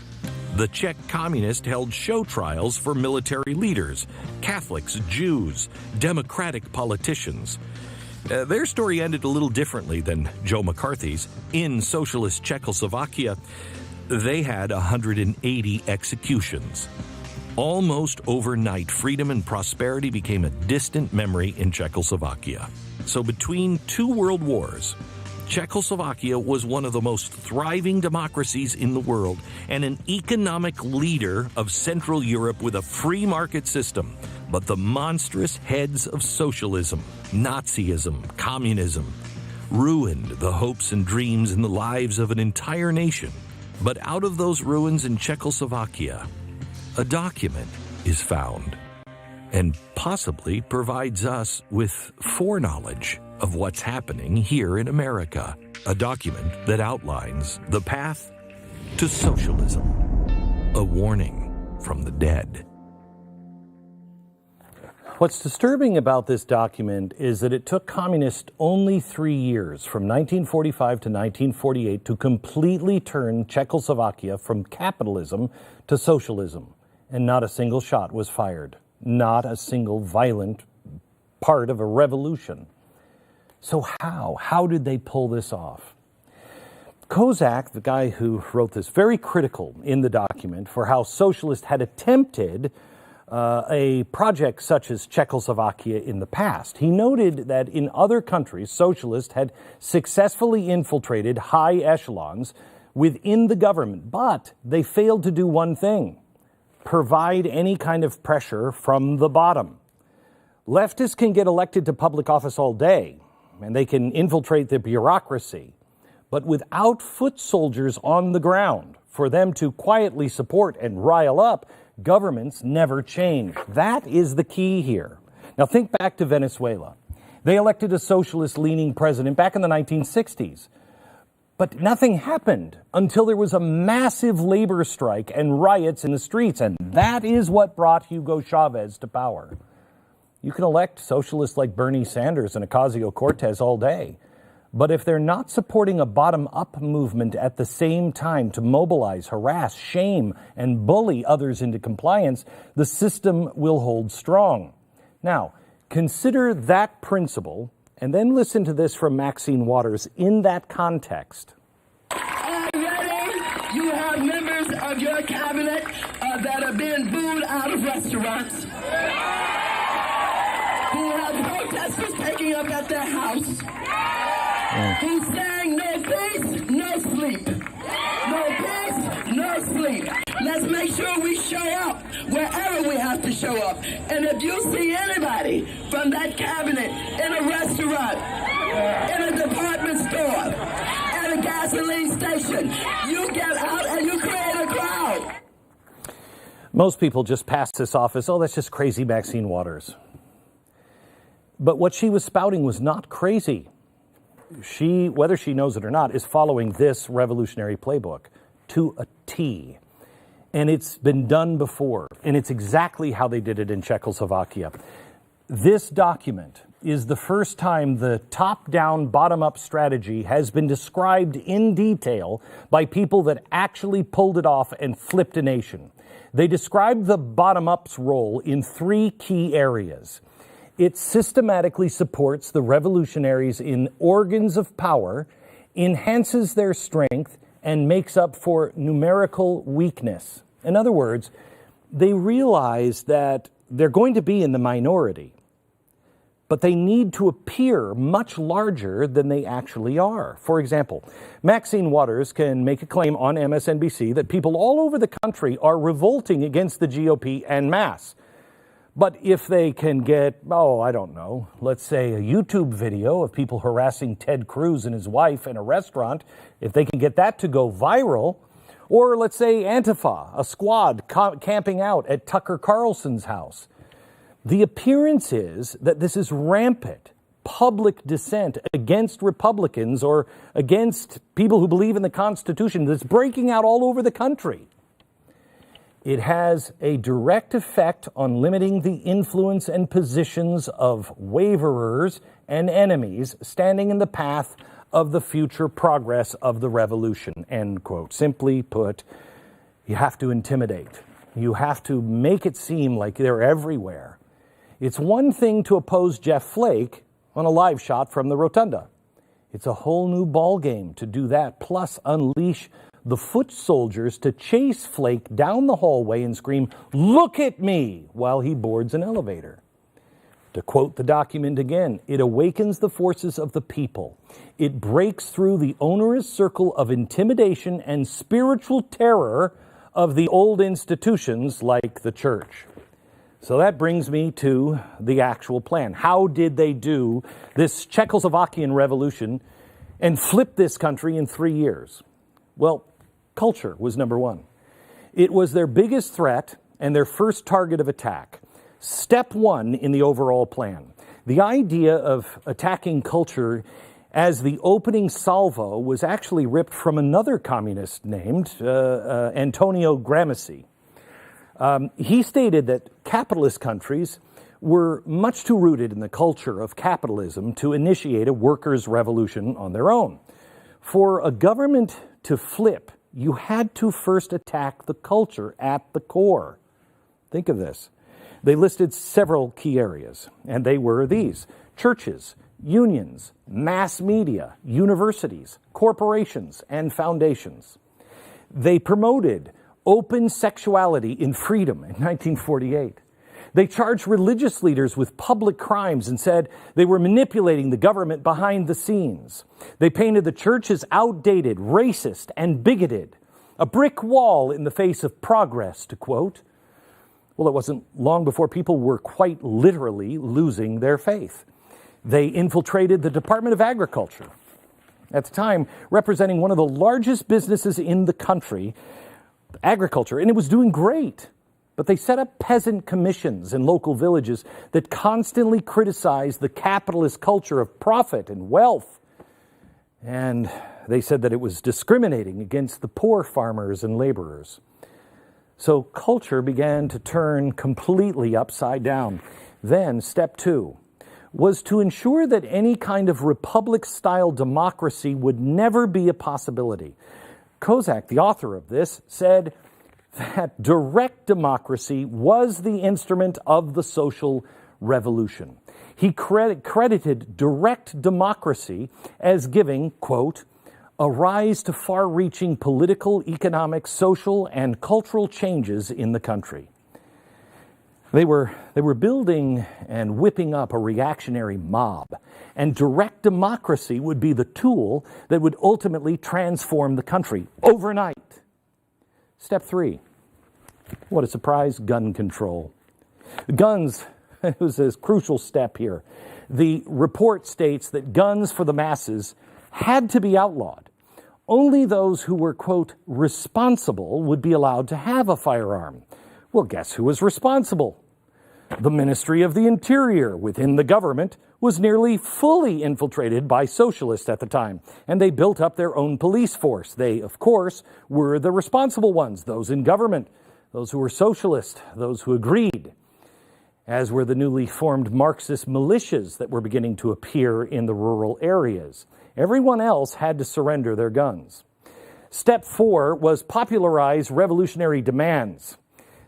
The Czech communists held show trials for military leaders, Catholics, Jews, Democratic politicians. Their story ended a little differently than Joe McCarthy's. In socialist Czechoslovakia, they had 180 executions. Almost overnight, freedom and prosperity became a distant memory in Czechoslovakia. So between 2 world wars, Czechoslovakia was one of the most thriving democracies in the world and an economic leader of Central Europe with a free market system. But the monstrous heads of socialism, Nazism, communism, ruined the hopes and dreams and the lives of an entire nation. But out of those ruins in Czechoslovakia, a document is found and possibly provides us with foreknowledge of what's happening here in America. A document that outlines the path to socialism. A warning from the dead. What's disturbing about this document is that it took communists only 3 years, from 1945 to 1948, to completely turn Czechoslovakia from capitalism to socialism. And not a single shot was fired. Not a single violent part of a revolution. So how did they pull this off? Kozak, the guy who wrote this, very critical in the document for how socialists had attempted a project such as Czechoslovakia in the past. He noted that in other countries, socialists had successfully infiltrated high echelons within the government, but they failed to do one thing: provide any kind of pressure from the bottom. Leftists can get elected to public office all day, and they can infiltrate the bureaucracy, but without foot soldiers on the ground for them to quietly support and rile up, governments never change. That is the key here. Now think back to Venezuela. They elected a socialist-leaning president back in the 1960s. But nothing happened until there was a massive labor strike and riots in the streets, and that is what brought Hugo Chavez to power. You can elect socialists like Bernie Sanders and Ocasio-Cortez all day, but if they're not supporting a bottom-up movement at the same time to mobilize, harass, shame, and bully others into compliance, the system will hold strong. Now, consider that principle, and then listen to this from Maxine Waters in that context. Already, you have members of your cabinet that are being booed out of restaurants. Who have protesters taking up at their house. Who's saying no peace, no sleep. No peace, no sleep. Let's make sure we show up wherever we have to show up. And if you see anybody from that cabinet in a restaurant, in a department store, at a gasoline station, you get out and you create a crowd. Most people just pass this off as, oh, that's just crazy Maxine Waters. But what she was spouting was not crazy. She, whether she knows it or not, is following this revolutionary playbook to a T. And it's been done before, and it's exactly how they did it in Czechoslovakia. This document is the first time the top-down, bottom-up strategy has been described in detail by people that actually pulled it off and flipped a nation. They described the bottom-up's role in 3 key areas. It systematically supports the revolutionaries in organs of power, enhances their strength, and makes up for numerical weakness. In other words, they realize that they're going to be in the minority, but they need to appear much larger than they actually are. For example, Maxine Waters can make a claim on MSNBC that people all over the country are revolting against the GOP en masse. But if they can get, let's say a YouTube video of people harassing Ted Cruz and his wife in a restaurant, if they can get that to go viral, or let's say Antifa, a squad camping out at Tucker Carlson's house, the appearance is that this is rampant public dissent against Republicans or against people who believe in the Constitution that's breaking out all over the country. It has a direct effect on limiting the influence and positions of waverers and enemies standing in the path of the future progress of the revolution, end quote. Simply put, you have to intimidate. You have to make it seem like they're everywhere. It's one thing to oppose Jeff Flake on a live shot from the rotunda. It's a whole new ballgame to do that, plus unleash the foot soldiers to chase Flake down the hallway and scream, "Look at me," while he boards an elevator. To quote the document again, it awakens the forces of the people. It breaks through the onerous circle of intimidation and spiritual terror of the old institutions like the church. So that brings me to the actual plan. How did they do this Czechoslovakian revolution and flip this country in 3 years? Well, culture was number one. It was their biggest threat and their first target of attack. Step one in the overall plan. The idea of attacking culture as the opening salvo was actually ripped from another communist named Antonio Gramsci. He stated that capitalist countries were much too rooted in the culture of capitalism to initiate a workers' revolution on their own. For a government to flip, you had to first attack the culture at the core. Think of this. They listed several key areas, and they were these: churches, unions, mass media, universities, corporations, and foundations. They promoted open sexuality in freedom in 1948. They charged religious leaders with public crimes and said they were manipulating the government behind the scenes. They painted the church as outdated, racist, and bigoted, a brick wall in the face of progress, to quote. Well, it wasn't long before people were quite literally losing their faith. They infiltrated the Department of Agriculture, at the time representing one of the largest businesses in the country, agriculture, and it was doing great. But they set up peasant commissions in local villages that constantly criticized the capitalist culture of profit and wealth. And They said that it was discriminating against the poor farmers and laborers. So culture began to turn completely upside down. Then, step 2 was to ensure that any kind of republic-style democracy would never be a possibility. Kozak, the author of this, said that direct democracy was the instrument of the social revolution. He credited direct democracy as giving, quote, a rise to far-reaching political, economic, social, and cultural changes in the country. They were building and whipping up a reactionary mob, and direct democracy would be the tool that would ultimately transform the country overnight. Step 3. What a surprise, gun control. Guns, it was a crucial step here. The report states that guns for the masses had to be outlawed. Only those who were, quote, responsible would be allowed to have a firearm. Well, guess who was responsible? The Ministry of the Interior within the government was nearly fully infiltrated by socialists at the time, and they built up their own police force. They, of course, were the responsible ones, those in government, those who were socialist, those who agreed, as were the newly formed Marxist militias that were beginning to appear in the rural areas. Everyone else had to surrender their guns. Step 4 was popularize revolutionary demands.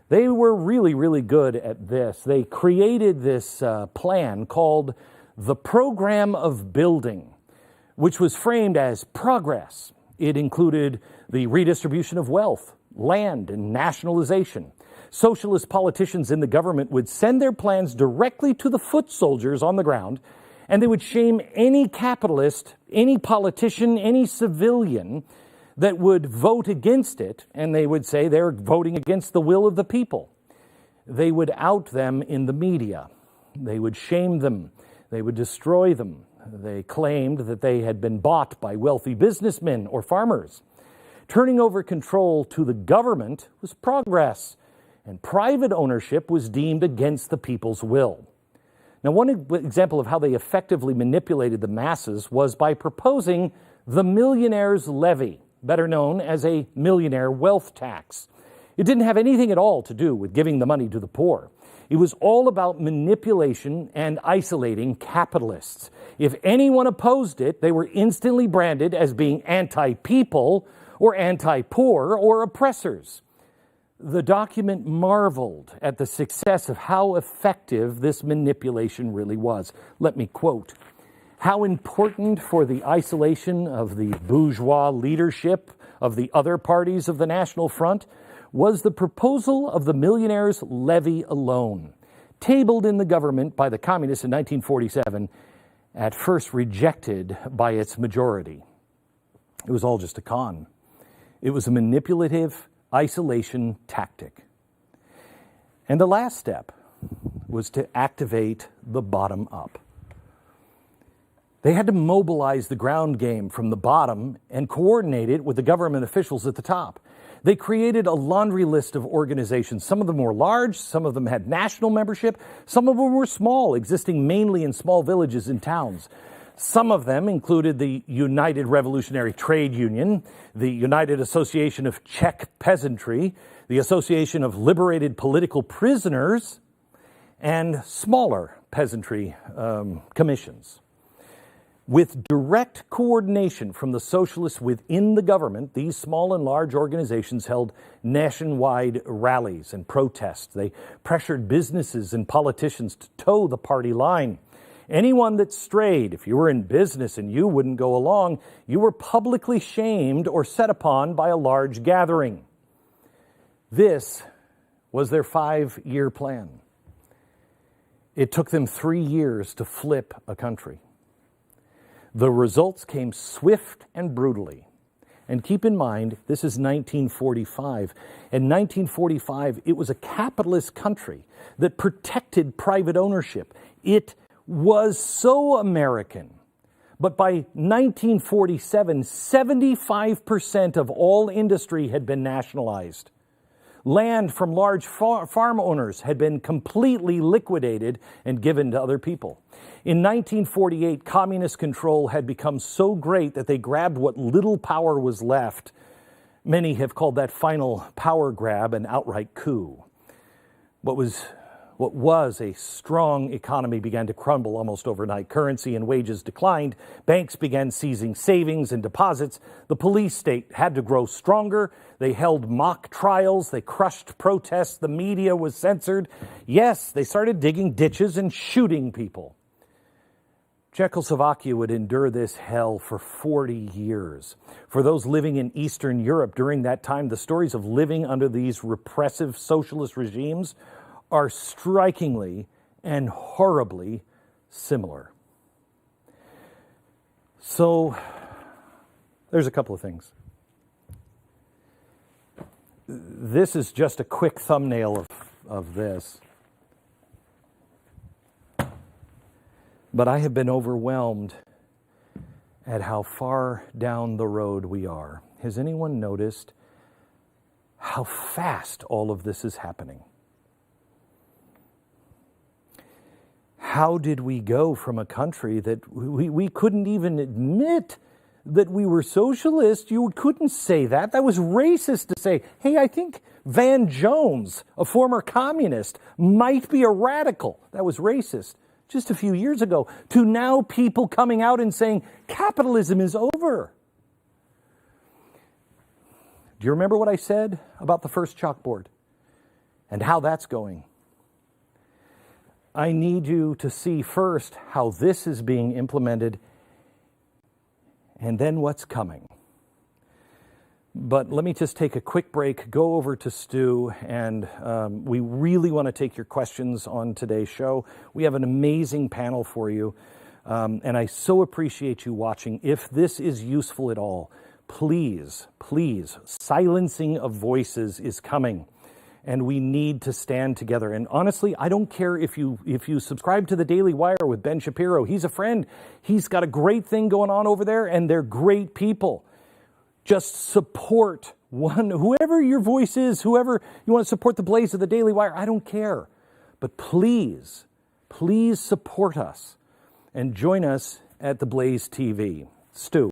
They were really, really good at this. They created this plan called the Program of Building, which was framed as progress. It included the redistribution of wealth, land, and nationalization. Socialist politicians in the government would send their plans directly to the foot soldiers on the ground, and they would shame any capitalist, any politician, any civilian that would vote against it, and they would say they're voting against the will of the people. They would out them in the media. They would shame them. They would destroy them. They claimed that they had been bought by wealthy businessmen or farmers. Turning over control to the government was progress, and private ownership was deemed against the people's will. Now, one example of how they effectively manipulated the masses was by proposing the millionaire's levy, better known as a millionaire wealth tax. It didn't have anything at all to do with giving the money to the poor. It was all about manipulation and isolating capitalists. If anyone opposed it, they were instantly branded as being anti-people or anti-poor or oppressors. The document marveled at the success of how effective this manipulation really was. Let me quote, "How important for the isolation of the bourgeois leadership of the other parties of the National Front was the proposal of the millionaire's levy alone, tabled in the government by the communists in 1947, at first rejected by its majority." It was all just a con. It was a manipulative isolation tactic. And the last step was to activate the bottom up. They had to mobilize the ground game from the bottom and coordinate it with the government officials at the top. They created a laundry list of organizations. Some of them were large, some of them had national membership, some of them were small, existing mainly in small villages and towns. Some of them included the United Revolutionary Trade Union, the United Association of Czech Peasantry, the Association of Liberated Political Prisoners, and smaller peasantry commissions. With direct coordination from the socialists within the government, these small and large organizations held nationwide rallies and protests. They pressured businesses and politicians to toe the party line. Anyone that strayed, if you were in business and you wouldn't go along, you were publicly shamed or set upon by a large gathering. This was their 5-year plan. It took them 3 years to flip a country. The results came swift and brutally. And keep in mind, this is 1945. In 1945, it was a capitalist country that protected private ownership. It was so American. But by 1947, 75% of all industry had been nationalized. Land from large farm owners had been completely liquidated and given to other people. In 1948, communist control had become so great that they grabbed what little power was left. Many have called that final power grab an outright coup. What was a strong economy began to crumble almost overnight. Currency and wages declined. Banks began seizing savings and deposits. The police state had to grow stronger. They held mock trials. They crushed protests. The media was censored. Yes, they started digging ditches and shooting people. Czechoslovakia would endure this hell for 40 years. For those living in Eastern Europe during that time, the stories of living under these repressive socialist regimes are strikingly and horribly similar. So, there's a couple of things. This is just a quick thumbnail of this. But I have been overwhelmed at how far down the road we are. Has anyone noticed how fast all of this is happening? How did we go from a country that we couldn't even admit that we were socialist? You couldn't say that. That was racist to say, hey, I think Van Jones, a former communist, might be a radical. That was racist. Just a few years ago, to now people coming out and saying, capitalism is over. Do you remember what I said about the first chalkboard and how that's going? I need you to see first how this is being implemented and then what's coming. But let me just take a quick break, go over to Stu, and we really want to take your questions on today's show. We have an amazing panel for you, and I so appreciate you watching. If this is useful at all, please, silencing of voices is coming, and we need to stand together. And honestly, I don't care if you subscribe to the Daily Wire with Ben Shapiro. He's a friend. He's got a great thing going on over there, and they're great people. Just support whoever your voice is, whoever you want to support the Blaze of the Daily Wire. I don't care. But please support us and join us at the Blaze TV. Stu.